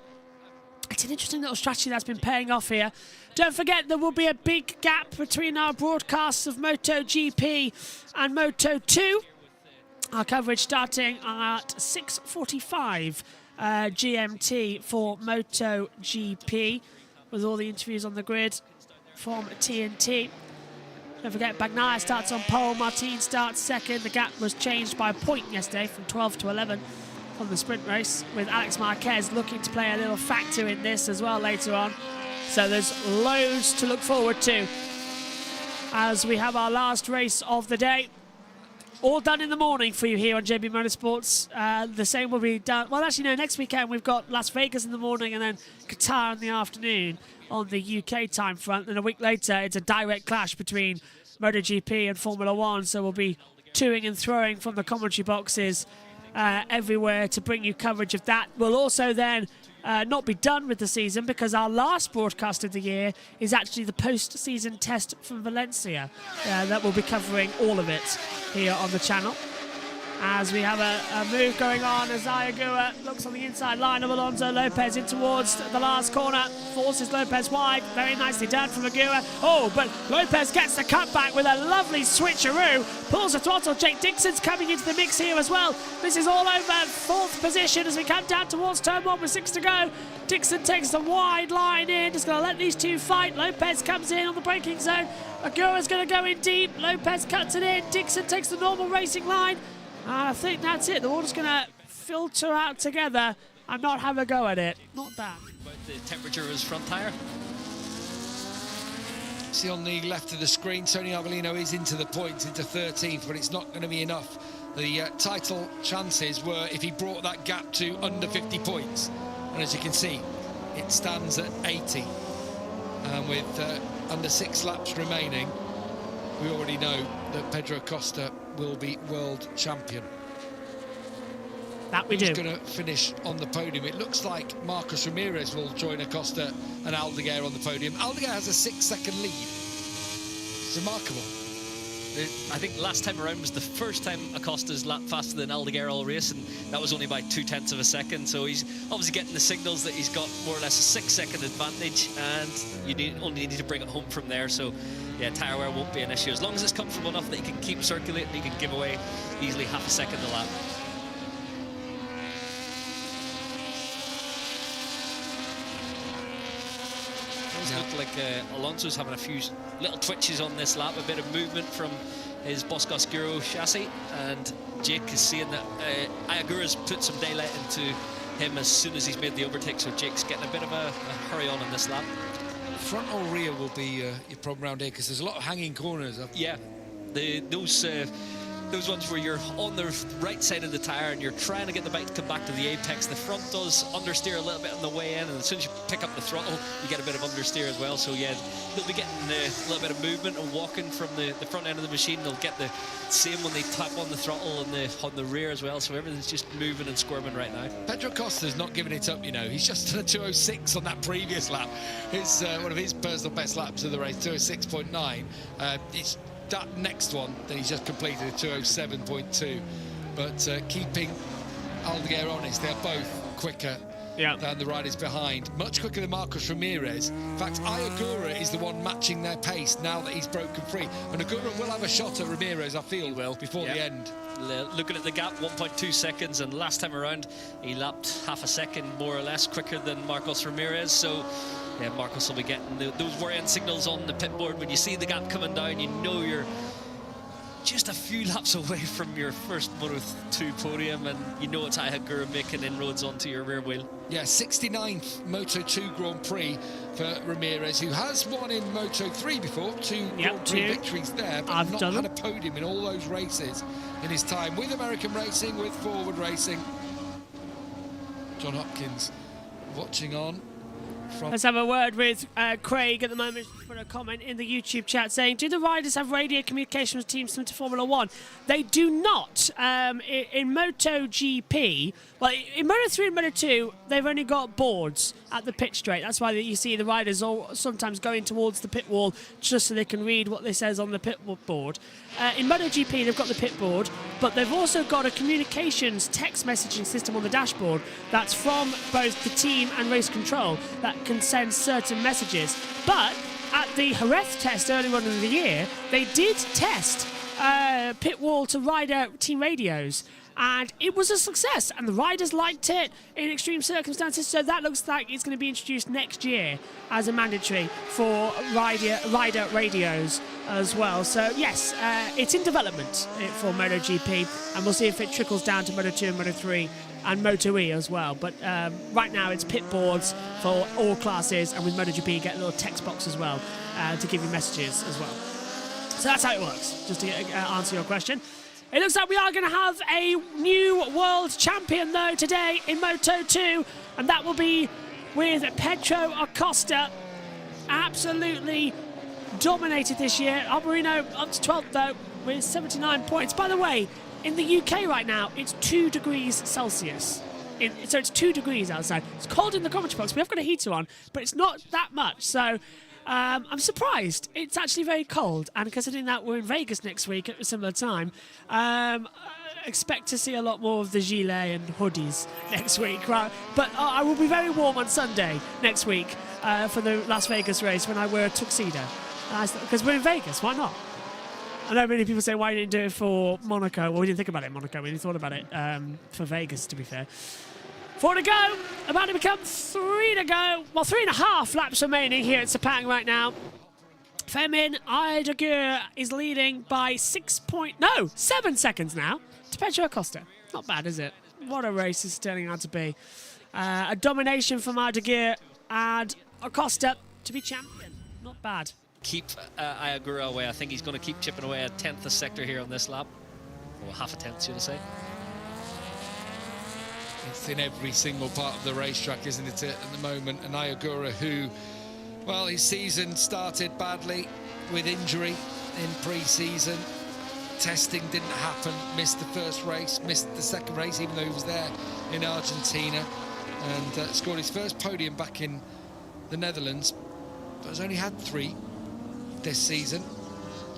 It's an interesting little strategy that's been paying off here. Don't forget there will be a big gap between our broadcasts of MotoGP and Moto2. Our coverage starting at 6:45 GMT for MotoGP, with all the interviews on the grid from TNT. Don't forget, Bagnaia starts on pole, Martin starts second. The gap was changed by a point yesterday from 12 to 11 from the sprint race, with Alex Marquez looking to play a little factor in this as well later on. So there's loads to look forward to as we have our last race of the day. All done in the morning for you here on JB Motorsports. The same will be done. Well, actually, no, next weekend we've got Las Vegas in the morning and then Qatar in the afternoon on the UK time front. And a week later, it's a direct clash between MotoGP and Formula One. So we'll be toing and throwing from the commentary boxes everywhere to bring you coverage of that. We'll also then not be done with the season, because our last broadcast of the year is actually the post-season test from Valencia. That will be covering all of it here on the channel. As we have a move going on as Ayagura looks on the inside line of Alonso Lopez in towards the last corner, forces Lopez wide. Very nicely done from Agura. Oh, but Lopez gets the cutback with a lovely switcheroo, pulls the throttle. Jake Dixon's coming into the mix here as well. This is all over 4th position as we come down towards turn 1 with 6 to go. Dixon takes the wide line in, just going to let these two fight. Lopez comes in on the braking zone. Agura's going to go in deep. Lopez cuts it in. Dixon takes the normal racing line. And I think that's it. The water's going to filter out together and not have a go at it. Not bad. About the temperature of his front tyre. See on the left of the screen, Tony Arbolino is into the points, into 13th, but it's not going to be enough. The title chances were if he brought that gap to under 50 points. And as you can see, it stands at 80. And with under 6 laps remaining, we already know that Pedro Acosta will be world champion. That we do. Who's going to finish on the podium? It looks like Marcos Ramirez will join Acosta and Aldeguer on the podium. Aldeguer has a 6-second lead. It's remarkable. I think last time around was the first time Acosta's lapped faster than Aldeguer all race, and that was only by 0.2 of a second. So he's obviously getting the signals that he's got more or less a 6-second advantage, and you only need to bring it home from there. So yeah, tyre wear won't be an issue as long as it's comfortable enough that he can keep circulating. He can give away easily half a second a lap. It's looked like Alonso's having a few little twitches on this lap, a bit of movement from his Bosco-Oscuro chassis, and Jake is seeing that Ayagura's put some daylight into him as soon as he's made the overtake, so Jake's getting a bit of a hurry on in this lap. Front or rear will be your problem around here, because there's a lot of hanging corners. Yeah, those ones where you're on the right side of the tyre and you're trying to get the bike to come back to the apex. The front does understeer a little bit on the way in, and as soon as you pick up the throttle, you get a bit of understeer as well. So yeah, they'll be getting a little bit of movement and walking from the front end of the machine. They'll get the same when they tap on the throttle and on the rear as well. So everything's just moving and squirming right now. Pedro Acosta's not giving it up, you know. He's just done a 2:06 on that previous lap. It's one of his personal best laps of the race, 2:06.9. It's that next one that he's just completed, a 2:07.2. But keeping Aldeguer honest, they're both quicker than the riders behind. Much quicker than Marcos Ramirez. In fact, Ayagura is the one matching their pace now that he's broken free. And Agura will have a shot at Ramirez, I feel, before the end. Looking at the gap, 1.2 seconds, and last time around he lapped half a second more or less quicker than Marcos Ramirez. So yeah, Marcos will be getting those worrying signals on the pit board. When you see the gap coming down, you know you're just a few laps away from your first Moto2 podium, and you know it's Ayagura making inroads onto your rear wheel. Yeah, 69th Moto2 Grand Prix for Ramirez, who has won in Moto3 before, two Grand Prix victories there, but not had a podium in all those races in his time with American Racing, with Forward Racing. John Hopkins watching on. Let's have a word with Craig at the moment. He's put a comment in the YouTube chat saying, do the riders have radio communication with teams similar to Formula 1? They do not. In MotoGP, well, in Moto3 and Moto2, they've only got boards at the pit straight. That's why you see the riders all sometimes going towards the pit wall just so they can read what this says on the pit board. In MotoGP, they've got the pit board, but they've also got a communications text messaging system on the dashboard that's from both the team and race control that can send certain messages. But at the Jerez test earlier on in the year, they did test pit wall to rider team radios, and it was a success, and the riders liked it in extreme circumstances. So that looks like it's going to be introduced next year as a mandatory for rider radios as well. So yes, it's in development for MotoGP, and we'll see if it trickles down to Moto2 and Moto3 and Moto E as well. But right now it's pit boards for all classes, and with MotoGP you get a little text box as well to give you messages as well. So that's how it works, just to answer your question. It looks like we are going to have a new world champion, though, today in Moto2, and that will be with Pedro Acosta. Absolutely dominated this year. Alberino up to 12th, though, with 79 points. By the way, in the UK right now, it's 2 degrees Celsius. So it's 2 degrees outside. It's cold in the commentary box. We have got a heater on, but it's not that much. So I'm surprised. It's actually very cold, and considering that we're in Vegas next week at a similar time, expect to see a lot more of the gilet and hoodies next week. Right? But I will be very warm on Sunday next week for the Las Vegas race when I wear a tuxedo. Because we're in Vegas, why not? I know many people say, why didn't you do it for Monaco? Well, we didn't think about it in Monaco. We only thought about it for Vegas, to be fair. 4 to go. About to become 3 to go. Well, 3.5 laps remaining here at Sepang right now. Femin Ayagura is leading by 7 seconds now to Pedro Acosta. Not bad, is it? What a race is turning out to be. A domination from Ayagura and Acosta to be champion. Not bad. Keep Ayagura away. I think he's going to keep chipping away a 10th a sector here on this lap. Or half a 10th, should I say. It's in every single part of the racetrack, isn't it, at the moment? And Ayagura, who, well, his season started badly with injury in pre-season. Testing didn't happen, missed the first race, missed the second race, even though he was there in Argentina, and scored his first podium back in the Netherlands, but has only had 3 this season.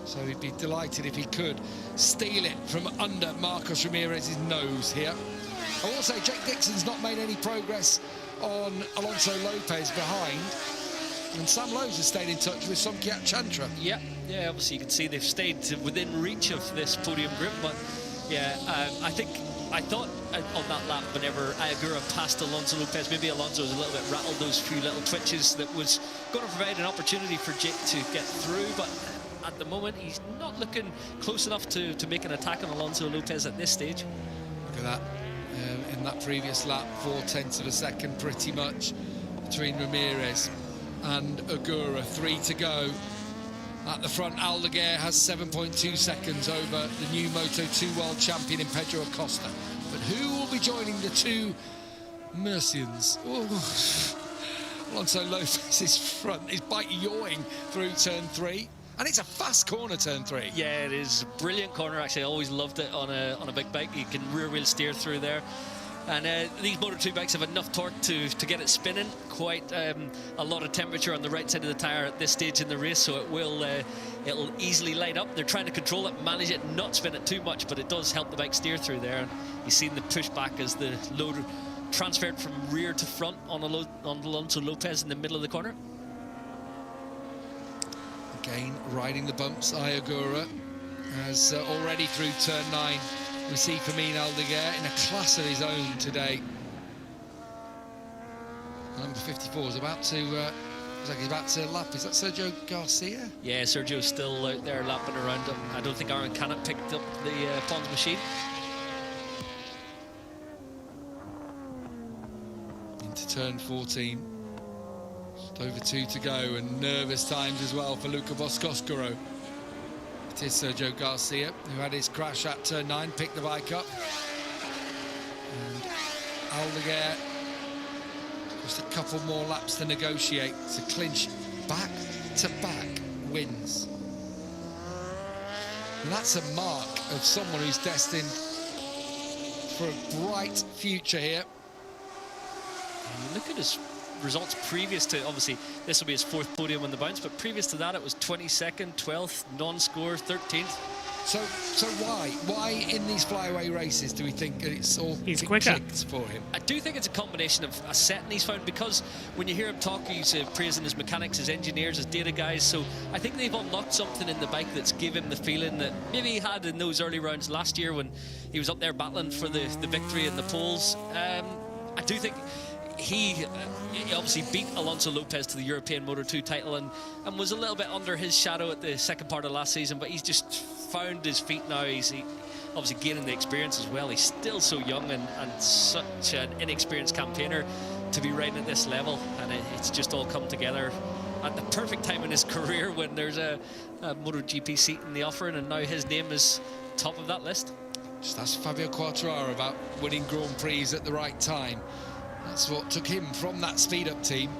So he'd be delighted if he could steal it from under Marcos Ramirez's nose here. I will say Jake Dixon's not made any progress on Alonso Lopez behind, and Sam Lowe's has stayed in touch with Somkiat Chantra. Yeah, obviously you can see they've stayed within reach of this podium group, but yeah, I think I thought on that lap, whenever Ayagura passed Alonso Lopez, maybe Alonso was a little bit rattled, those few little twitches, that was going to provide an opportunity for Jake to get through, but at the moment he's not looking close enough to make an attack on Alonso Lopez at this stage. Look at that. In that previous lap, 0.4 of a second pretty much between Ramirez and Agura. 3 to go. At the front, Aldeguer has 7.2 seconds over the new Moto2 world champion in Pedro Acosta. But who will be joining the two Mercians? Alonso Lopez's front, his bike yawing through turn 3. And it's a fast corner, turn 3. Yeah, it is a brilliant corner. Actually, I always loved it on a big bike. You can rear wheel steer through there. And these Moto2 bikes have enough torque to get it spinning. Quite a lot of temperature on the right side of the tyre at this stage in the race, so it'll easily light up. They're trying to control it, manage it, not spin it too much, but it does help the bike steer through there. And you've seen the pushback as the load transferred from rear to front on Alonso Lopez in the middle of the corner. Again, riding the bumps, Ayagura as already through turn 9. We see Fermin Aldeguer in a class of his own today. Number 54 is about to, looks like he's about to lap. Is that Sergio Garcia? Yeah, Sergio's still out there lapping around him. I don't think Aaron Canet picked up the Pons machine. Into turn 14. Just over 2 to go, and nervous times as well for Luca Boscoscaro. It is Sergio Garcia, who had his crash at turn 9, picked the bike up. And Aldeguer, just a couple more laps to negotiate to clinch back-to-back wins. And that's a mark of someone who's destined for a bright future here. And look at his results previous to, obviously this will be his 4th podium on the bounce, but previous to that it was 22nd, 12th, non-score, 13th. So why in these flyaway races do we think it's all clicked for him? I do think it's a combination of a setting he's found, because when you hear him talk, he's praising his mechanics, his engineers, his data guys, so I think they've unlocked something in the bike that's given him the feeling that maybe he had in those early rounds last year when he was up there battling for the victory in the polls. I do think he obviously beat Alonso Lopez to the European Moto2 title and was a little bit under his shadow at the second part of last season, but he's just found his feet now. He's obviously gaining the experience as well. He's still so young and such an inexperienced campaigner to be riding at this level, and it's just all come together at the perfect time in his career when there's a MotoGP seat in the offering, and now his name is top of that list. Just ask Fabio Quartararo about winning Grand Prix at the right time. That's what took him from that speed-up team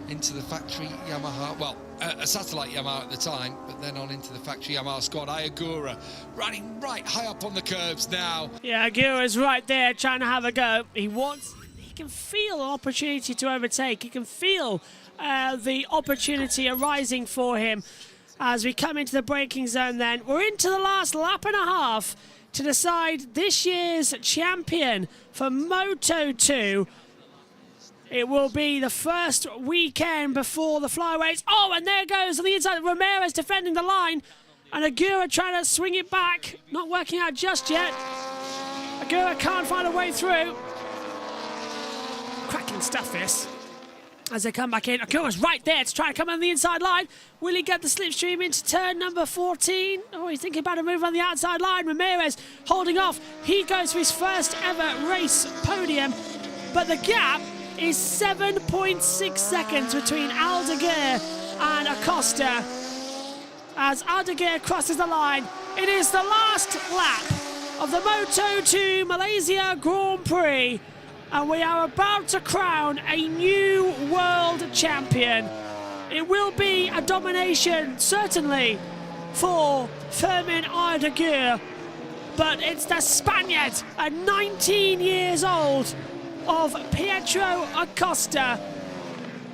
into the factory Yamaha, well, a satellite Yamaha at the time, but then on into the factory Yamaha squad. Ayagura riding right high up on the curbs now. Yeah, Agura's right there trying to have a go. He can feel an opportunity to overtake. He can feel the opportunity arising for him as we come into the braking zone then. We're into the last lap and a half to decide this year's champion for Moto2. It will be the first weekend before the flyaways. Oh, and there goes on the inside. Ramirez defending the line. And Agura trying to swing it back. Not working out just yet. Agura can't find a way through. Cracking stuff, this. As they come back in. Agura's right there to try and come on the inside line. Will he get the slipstream into turn number 14? Oh, he's thinking about a move on the outside line. Ramirez holding off. He goes for his first ever race podium. But the gap is 7.6 seconds between Aldeguer and Acosta. As Aldeguer crosses the line, it is the last lap of the Moto2 Malaysia Grand Prix, and we are about to crown a new world champion. It will be a domination, certainly, for Fermin Aldeguer, but it's the Spaniard at 19 years old of Pietro Acosta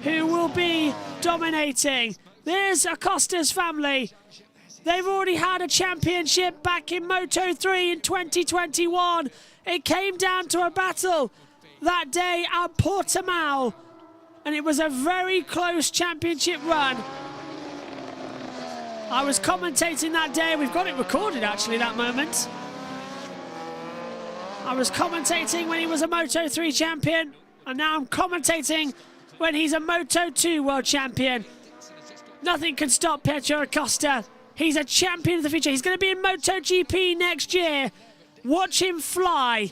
who will be dominating. There's Acosta's family. They've already had a championship back in Moto3 in 2021. It came down to a battle that day at Portimao, and it was a very close championship run. I was commentating that day. We've got it recorded, actually, that moment. I was commentating when he was a Moto3 champion, and now I'm commentating when he's a Moto2 world champion. Nothing can stop Pietro Acosta. He's a champion of the future. He's going to be in MotoGP next year. Watch him fly.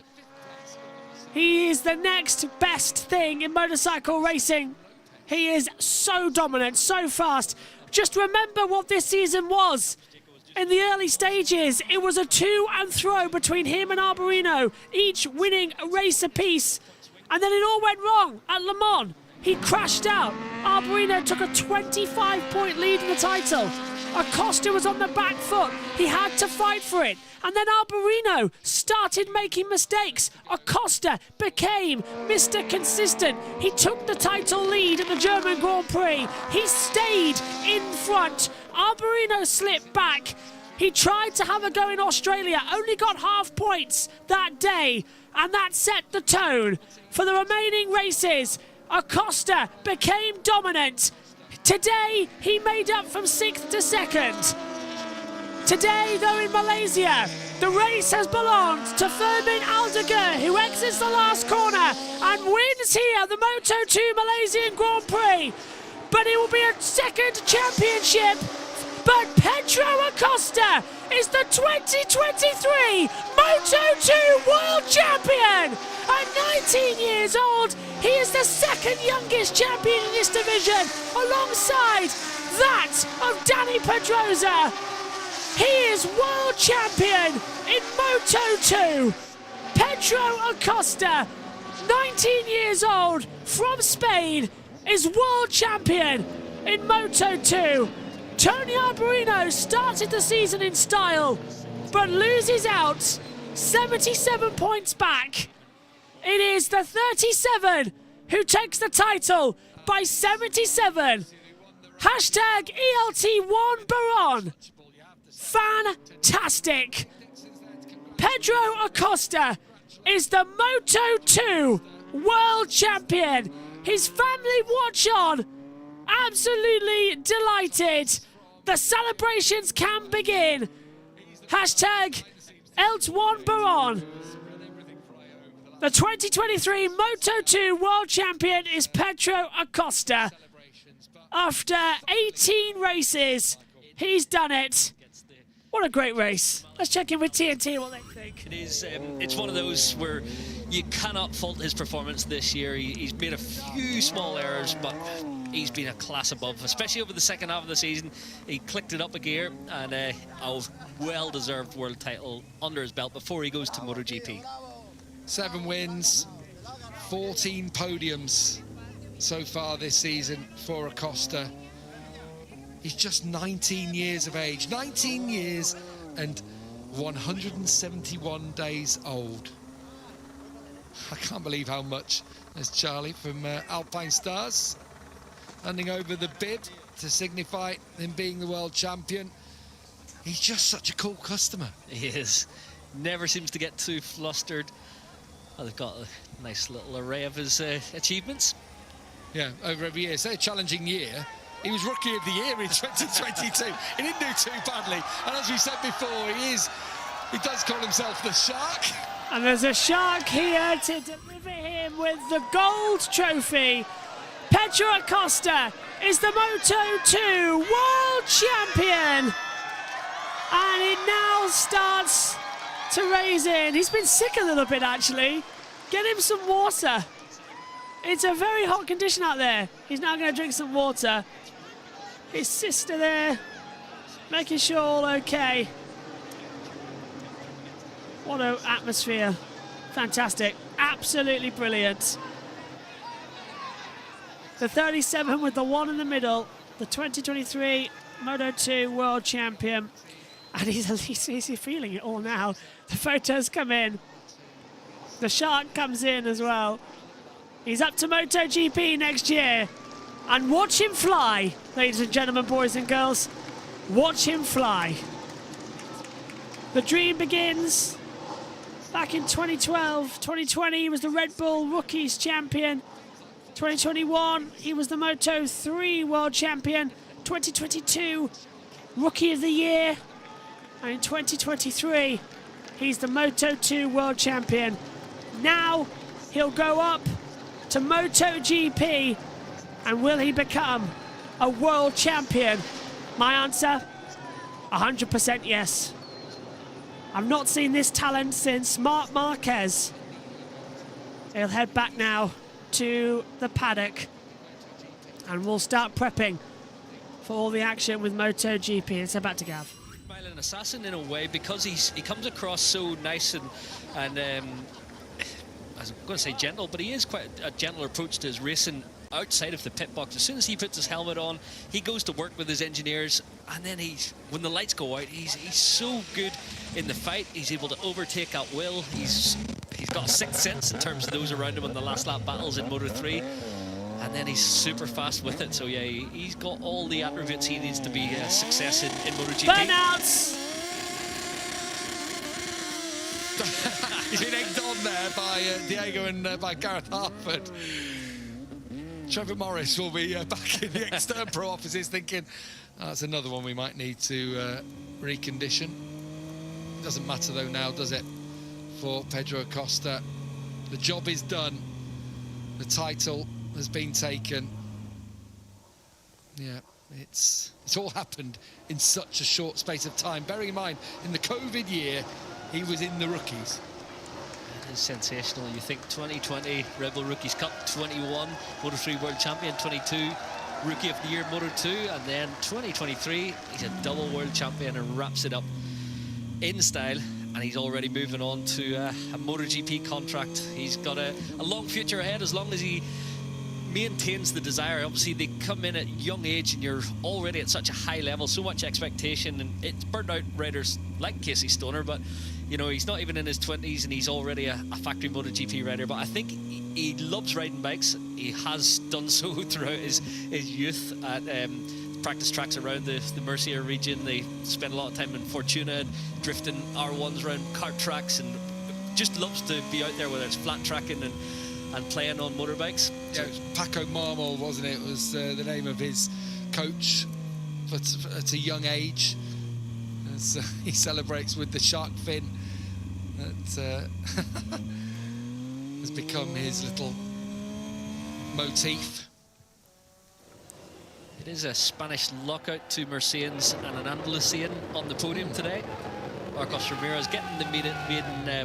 He is the next best thing in motorcycle racing. He is so dominant, so fast. Just remember what this season was. In the early stages, it was a to and fro between him and Arbolino, each winning a race apiece. And then it all went wrong at Le Mans. He crashed out. Arbolino took a 25-point lead in the title. Acosta was on the back foot. He had to fight for it. And then Arbolino started making mistakes. Acosta became Mr. Consistent. He took the title lead at the German Grand Prix. He stayed in front. Arbolino slipped back. He tried to have a go in Australia, only got half points that day. And that set the tone for the remaining races. Acosta became dominant. Today, he made up from 6th to 2nd. Today, though, in Malaysia, the race has belonged to Fermin Aldeguer, who exits the last corner and wins here the Moto2 Malaysian Grand Prix. But it will be a second championship. But Pedro Acosta is the 2023 Moto2 World Champion. At 19 years old, he is the second youngest champion in this division, alongside that of Danny Pedrosa. He is world champion in Moto2. Pedro Acosta, 19 years old, from Spain, is world champion in Moto2. Tony Arbolino started the season in style, but loses out 77 points back. It is the 37 who takes the title by 77. Hashtag ELT1 Baron. Fantastic. Pedro Acosta is the Moto2 World Champion. His family watch on. Absolutely delighted. The celebrations can begin. Hashtag ELT1 Baron. The 2023 Moto2 World Champion is Pedro Acosta. After 18 races, he's done it. What a great race. Let's check in with TNT what they think. It is, it's one of those where you cannot fault his performance this year. He's made a few small errors, but he's been a class above, especially over the second half of the season. He clicked it up a gear, and a well-deserved world title under his belt before he goes to MotoGP. 7 wins, 14 podiums so far this season for Acosta. He's just 19 years of age, 19 years and 171 days old. I can't believe how much. There's Charlie from Alpine Stars handing over the bib to signify him being the world champion. He's just such a cool customer. He is. Never seems to get too flustered. Well, they've got a nice little array of his achievements. Yeah, over every year. So a challenging year. He was Rookie of the Year in 2022. He didn't do too badly. And as we said before, he does call himself the Shark. And there's a Shark here to deliver him with the gold trophy. Pedro Acosta is the Moto2 World Champion. And it now starts to raise in. He's been sick a little bit, actually. Get him some water. It's a very hot condition out there. He's now going to drink some water. His sister there, making sure all okay. What an atmosphere. Fantastic. Absolutely brilliant. The 37 with the 1 in the middle. The 2023 Moto2 World Champion. And he's feeling it all now. The photos come in. The Shark comes in as well. He's up to MotoGP next year. And watch him fly, ladies and gentlemen, boys and girls. Watch him fly. The dream begins back in 2012. 2020, he was the Red Bull Rookies Champion. 2021, he was the Moto3 World Champion. 2022, Rookie of the Year. And in 2023, He's the Moto2 world champion. Now he'll go up to MotoGP, and will he become a world champion? My answer, 100% yes. I've not seen this talent since Marc Marquez. He'll head back now to the paddock, and we'll start prepping for all the action with MotoGP. It's about to go. An assassin in a way, because he comes across so nice and I was going to say gentle, but he is quite a gentle approach to his racing outside of the pit box. As soon as he puts his helmet on, he goes to work with his engineers, and then when the lights go out, he's so good in the fight. He's able to overtake at will. He's got a sixth sense in terms of those around him in the last lap battles in Moto3. And then he's super fast with it. So yeah, he's got all the attributes he needs to be a success in MotoGP. Burnouts! He's been egged on there by Diego and by Gareth Harford. Trevor Morris will be back in the Extern Pro offices thinking, that's another one we might need to recondition. Doesn't matter though now, does it, for Pedro Acosta? The job is done. The title has been taken. Yeah, it's all happened in such a short space of time. Bearing in mind, in the COVID year, he was in the rookies. It is sensational. You think 2020 Red Bull Rookies Cup, 21 Moto3 World Champion, 22 Rookie of the Year Moto2, and then 2023 he's a double World Champion and wraps it up in style. And he's already moving on to a MotoGP contract. He's got a long future ahead as long as he maintains the desire. Obviously, they come in at young age and you're already at such a high level, so much expectation, and it's burnt out riders like Casey Stoner, but you know, he's not even in his 20s and he's already a factory MotoGP rider. But I think he loves riding bikes. He has done so throughout his youth at practice tracks around the Murcia region. They spend a lot of time in Fortuna and drifting R1s around kart tracks, and just loves to be out there, whether it's flat tracking and playing on motorbikes. Yeah, it was Paco Marmol, wasn't it? It was the name of his coach at a young age. As he celebrates with the shark fin that has become his little motif. It is a Spanish lockout to Murcians and an Andalusian on the podium today. Marcos Ramirez getting the maiden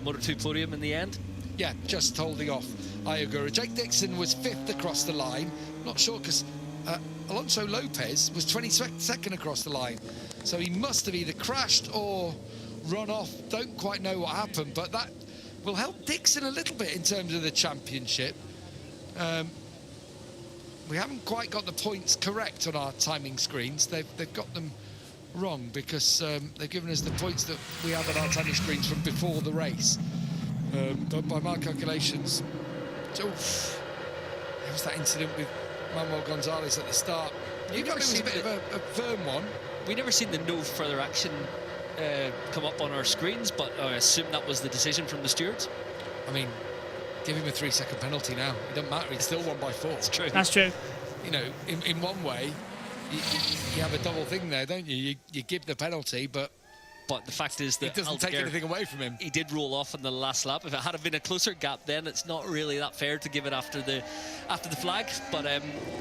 Moto2 podium in the end. Yeah, just holding off Ayogura. Jake Dixon was 5th across the line. Not sure, because Alonso Lopez was 22nd across the line. So he must have either crashed or run off. Don't quite know what happened, but that will help Dixon a little bit in terms of the championship. We haven't quite got the points correct on our timing screens. They've got them wrong, because they've given us the points that we have on our timing screens from before the race. But by my calculations, there was that incident with Manuel Gonzalez at the start. You got it was a bit of a firm one. We never seen the no further action come up on our screens, but I assume that was the decision from the stewards. I mean, give him a 3-second penalty now. It doesn't matter, he's still won by 4. It's true. That's true. You know, in one way, you have a double thing there, don't you? You give the penalty, but the fact is that it doesn't take anything away from him. He did roll off in the last lap. If it had been a closer gap, then it's not really that fair to give it after the flag. But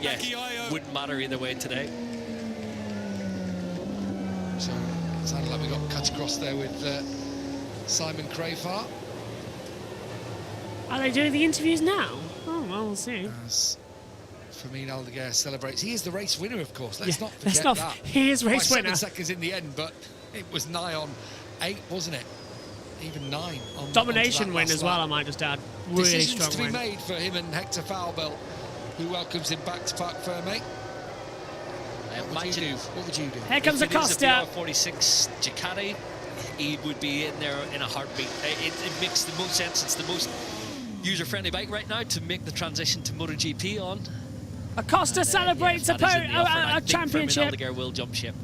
yeah, wouldn't matter either way today. So it sounded like we got cut across there with Simon Crafart. Are they doing the interviews now? Oh, well, we'll see. As Fermin Aldeguer celebrates. He is the race winner, of course. Let's not forget that. He is race winner. 7 seconds in the end, but it was nigh on 8, wasn't it? Even 9. Domination win as well, I might just add. Really Decisions strong to be win. made for him and Hector Falbel, who welcomes him back to Parc Fermé. What would you do? Here comes Acosta. If it is a 46 Ducati, he would be in there in a heartbeat. It makes the most sense. It's the most user-friendly bike right now to make the transition to MotoGP on. Acosta celebrates a championship. Aldeguer will jump ship.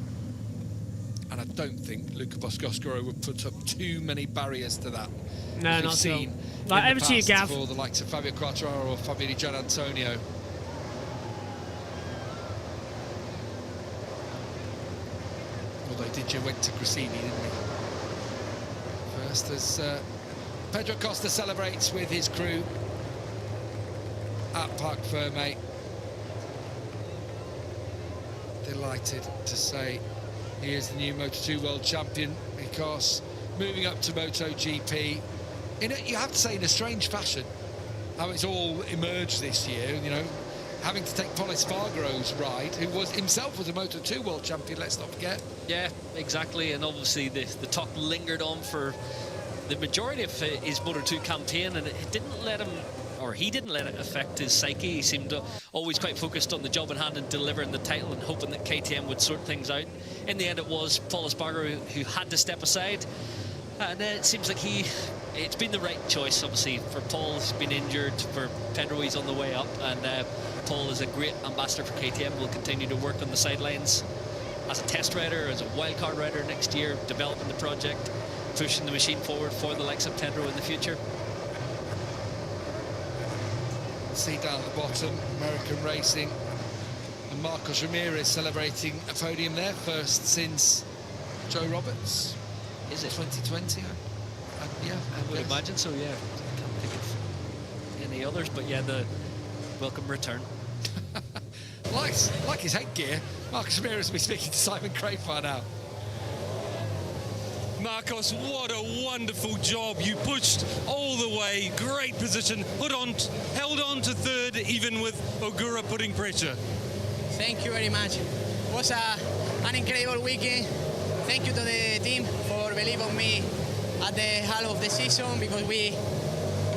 And I don't think Luca Boscoscoro would put up too many barriers to that. No, not at all. Right, over to you, Gav. For the likes of Fabio Quartararo or Fabio Di Gianantonio. Although Diggio went to Gresini, didn't he? just as Pedro Acosta celebrates with his crew at Parc Fermé. Delighted to say he is the new Moto2 world champion, because moving up to MotoGP, you have to say in a strange fashion, how it's all emerged this year, you know, having to take Paul Espargaro's ride, who was himself was a Moto2 world champion, let's not forget. Yeah, exactly, and obviously the talk lingered on for the majority of his Moto2 campaign, and it didn't let him, or he didn't let it affect his psyche. He seemed always quite focused on the job in hand and delivering the title and hoping that KTM would sort things out. In the end, it was Paul Espargaro who had to step aside, and it seems like it's been the right choice. Obviously, for Paul, he's been injured. For Pedro, he's on the way up, and Paul is a great ambassador for KTM. Will continue to work on the sidelines as a test rider, as a wildcard rider next year, developing the project, pushing the machine forward for the likes of Pedro in the future. See down at the bottom, American Racing and Marcos Ramirez celebrating a podium there, first since Joe Roberts. Is it 2020? Yeah, I would imagine so. Yeah, I can't think of any others, but yeah, the welcome return. like his headgear. Marcos Ramirez will be speaking to Simon Crafar now. Marcos, what a wonderful job. You pushed all the way, great position, held on to third, even with Ogura putting pressure. Thank you very much. It was an incredible weekend. Thank you to the team for believing on me at the half of the season, because we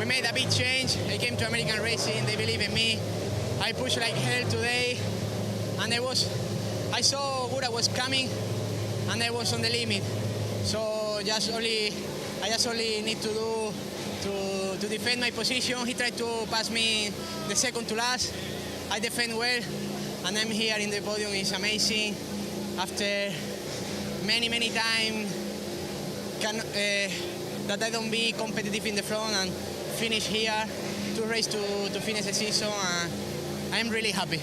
made a big change. I came to American Racing, they believe in me. I pushed like hell today, and I saw Ogura was coming, and I was on the limit. So I just only need to do to defend my position. He tried to pass me the second to last. I defend well, and I'm here in the podium. It's amazing. After many times that I don't be competitive in the front and finish here, 2 races to finish the season, and I'm really happy.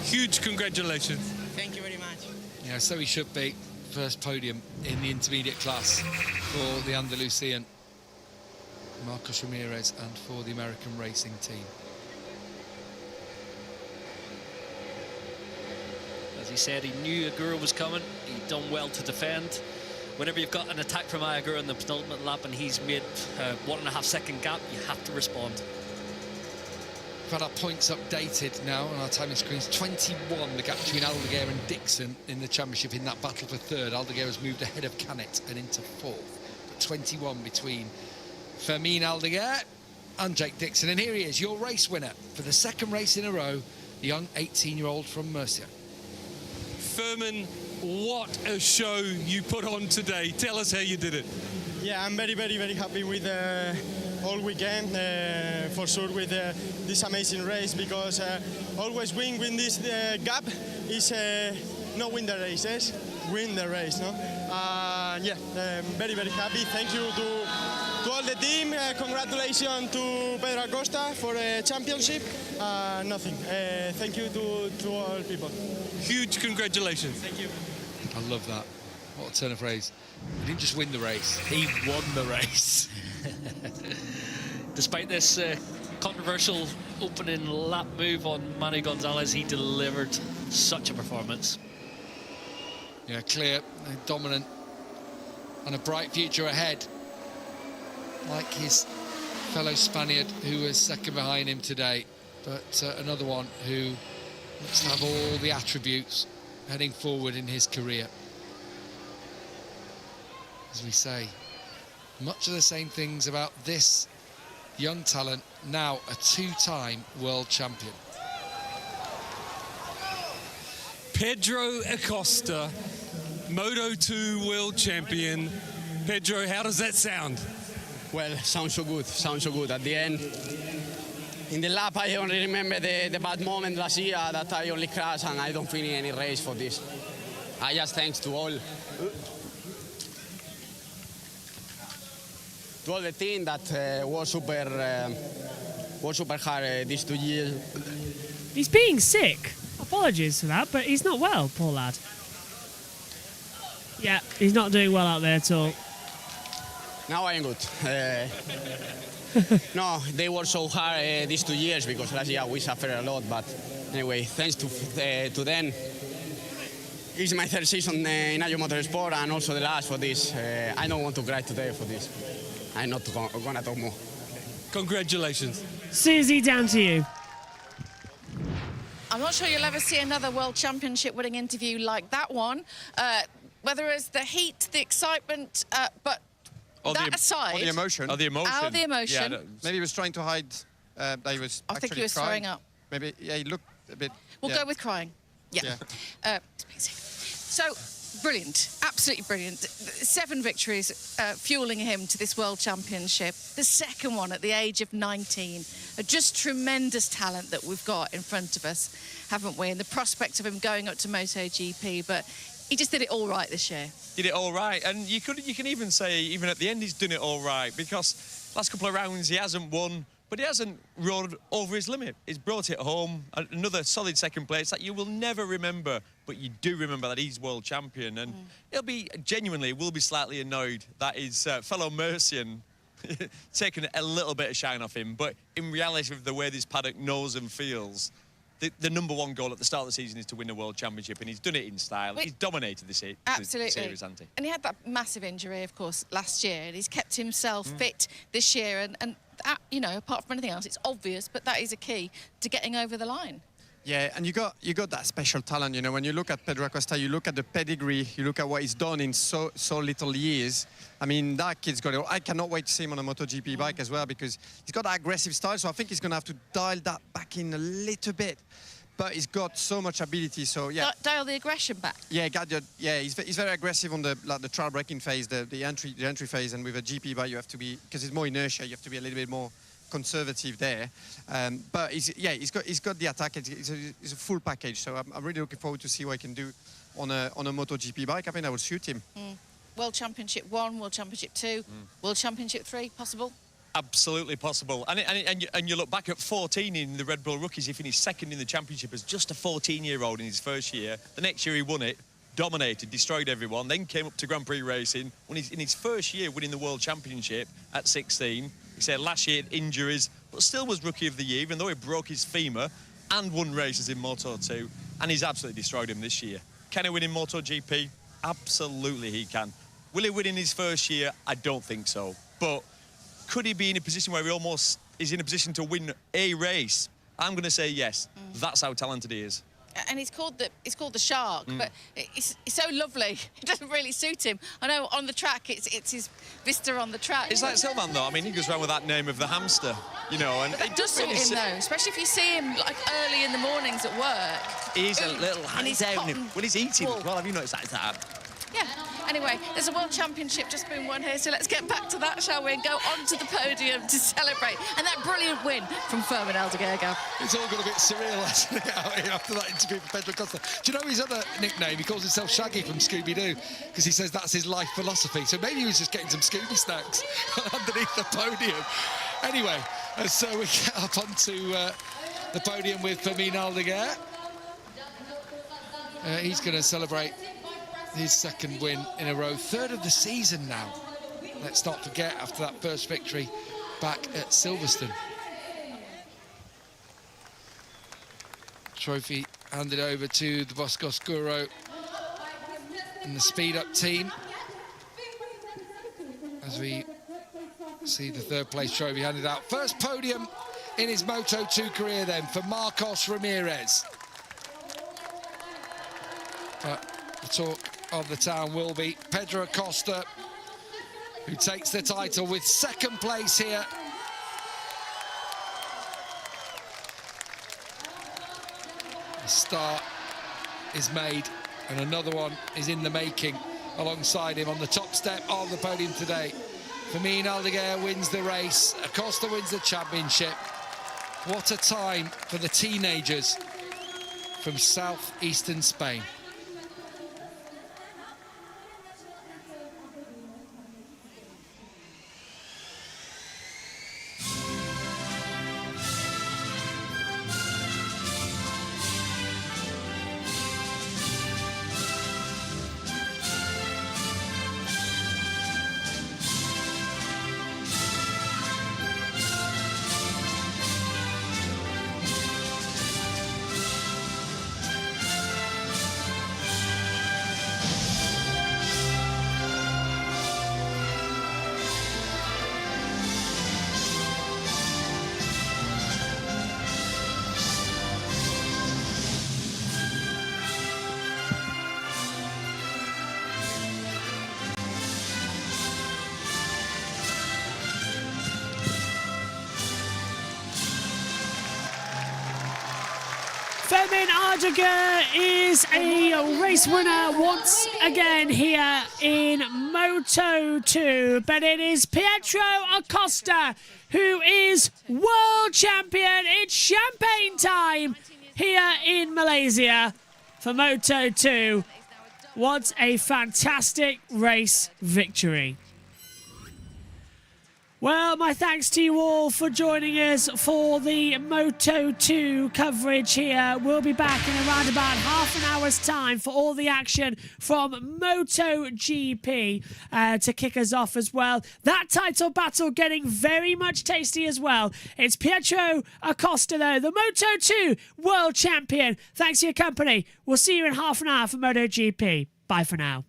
Huge congratulations. Thank you very much. Yeah, so he should be. First podium in the intermediate class for the Andalusian Marcos Ramirez and for the American Racing team. As he said, he knew Ogura was coming. He'd done well to defend. Whenever you've got an attack from Ogura in the penultimate lap and he's made a 1.5 second gap, you have to respond. We've had our points updated now on our timing screens. 21, the gap between Aldeguer and Dixon in the championship in that battle for third. Aldeguer has moved ahead of Canet and into fourth. But 21 between Fermin Aldeguer and Jake Dixon. And here he is, your race winner for the second race in a row, the young 18-year-old from Murcia. Fermin, what a show you put on today. Tell us how you did it. Yeah, I'm very happy with all weekend, for sure, with this amazing race, because always win this gap is not win the race, yes? Win the race, no? Yeah, very happy. Thank you to all the team. Congratulations to Pedro Acosta for a championship. Nothing. Thank you to all people. Huge congratulations. Thank you. I love that. What a turn of phrase. He didn't just win the race, he won the race. Despite this controversial opening lap move on Manu Gonzalez, he delivered such a performance. Yeah, clear, dominant, and a bright future ahead. Like his fellow Spaniard who was second behind him today, but another one who looks to have all the attributes heading forward in his career. As we say, much of the same things about this young talent, now a 2-time world champion. Pedro Acosta, Moto2 world champion. Pedro, how does that sound? Well, sounds so good. At the end, in the lap, I only remember the bad moment last year that I only crashed and I don't finish any race for this. I just thanks to all the team that was super hard these 2 years. He's being sick. Apologies for that, but he's not well, poor lad. Yeah, he's not doing well out there at all. Now I am good. No, they were so hard these 2 years because last year we suffered a lot. But anyway, thanks to them. It's my third season in Ayo Motorsport and also the last for this. I don't want to cry today for this. I'm not gonna talk more. Congratulations. Susie, down to you. I'm not sure you'll ever see another World Championship winning interview like that one. Whether it's the heat, the excitement, but that aside... Or the emotion. Oh, the emotion. Oh, the emotion. Yeah, maybe he was trying to hide that he was I think he was crying. throwing up. Maybe, yeah, he looked a bit... We'll go with crying. Yeah. So, brilliant. Absolutely brilliant. 7 victories fueling him to this World Championship. The second one at the age of 19. Just tremendous talent that we've got in front of us, haven't we? And the prospect of him going up to MotoGP, but he just did it all right this year. Did it all right, and you can even say, even at the end, he's done it all right, because last couple of rounds he hasn't won, but he hasn't rode over his limit. He's brought it home, another solid second place that you will never remember, but you do remember that he's world champion, and he'll be, genuinely, will be slightly annoyed that his fellow Mercian taken a little bit of shine off him, but in reality, with the way this paddock knows and feels, the number one goal at the start of the season is to win a world championship, and he's done it in style. He's dominated the series, hasn't he? And he had that massive injury, of course, last year, and he's kept himself fit this year, and that, you know, apart from anything else, it's obvious, but that is a key to getting over the line. Yeah, and you got that special talent, you know. When you look at Pedro Acosta, you look at the pedigree, you look at what he's done in so little years. I mean, that kid's got it. I cannot wait to see him on a MotoGP bike as well, because he's got that aggressive style, so I think he's going to have to dial that back in a little bit. But he's got so much ability, so yeah. Dial the aggression back. Yeah, he's very aggressive on the trial braking phase, the entry phase, and with a GP bike you have to be, because it's more inertia, you have to be a little bit more conservative there. But he's got the attack. It's a full package. So I'm really looking forward to see what he can do on a MotoGP bike. I mean, I will shoot him. World Championship 1, World Championship 2, World Championship 3, possible? Absolutely possible. And you look back at 14 in the Red Bull Rookies, he finished second in the championship as just a 14-year-old in his first year. The next year he won it, dominated, destroyed everyone, then came up to Grand Prix racing. When he's in his first year winning the World Championship at 16, he said last year injuries, but still was Rookie of the Year, even though he broke his femur and won races in Moto2, and he's absolutely destroyed him this year. Can he win in MotoGP? Absolutely he can. Will he win in his first year? I don't think so. But could he be in a position where he almost is in a position to win a race? I'm going to say yes. That's how talented he is. And he's called the Shark, but it's so lovely. It doesn't really suit him. I know on the track, it's his vista on the track. It's like Silvan, though. I mean, he goes around with that name of the hamster, you know. And it does suit him, though, especially if you see him like early in the mornings at work. He's a little hang down when he's eating as well. Have you noticed that? Yeah. Anyway, there's a World Championship just been won here, so let's get back to that, shall we, and go onto the podium to celebrate. And that brilliant win from Fermin Aldeguergo. It's all got a bit surreal, hasn't it, out here after that interview with Pedro Acosta. Do you know his other nickname? He calls himself Shaggy from Scooby-Doo, because he says that's his life philosophy. So maybe he was just getting some Scooby snacks underneath the podium. Anyway, so we get up onto the podium with Fermin Aldeguer. He's going to celebrate his second win in a row, third of the season now. Let's not forget, after that first victory back at Silverstone. Trophy handed over to the Bosco-Oscuro and the speed-up team, as we see the third place trophy handed out. First podium in his Moto2 career then for Marcos Ramirez. But the talk of the town will be Pedro Acosta, who takes the title with second place here. The start is made, and another one is in the making alongside him on the top step of the podium today. Fermin Aldeguer wins the race, Acosta wins the championship. What a time for the teenagers from southeastern Spain. Fermin Ardiger is a race winner once again here in Moto2, but it is Pietro Acosta who is world champion. It's champagne time here in Malaysia for Moto2. What a fantastic race victory. Well, my thanks to you all for joining us for the Moto2 coverage here. We'll be back in around about half an hour's time for all the action from MotoGP to kick us off as well. That title battle getting very much tasty as well. It's Pietro Acosta, though, the Moto2 world champion. Thanks for your company. We'll see you in half an hour for MotoGP. Bye for now.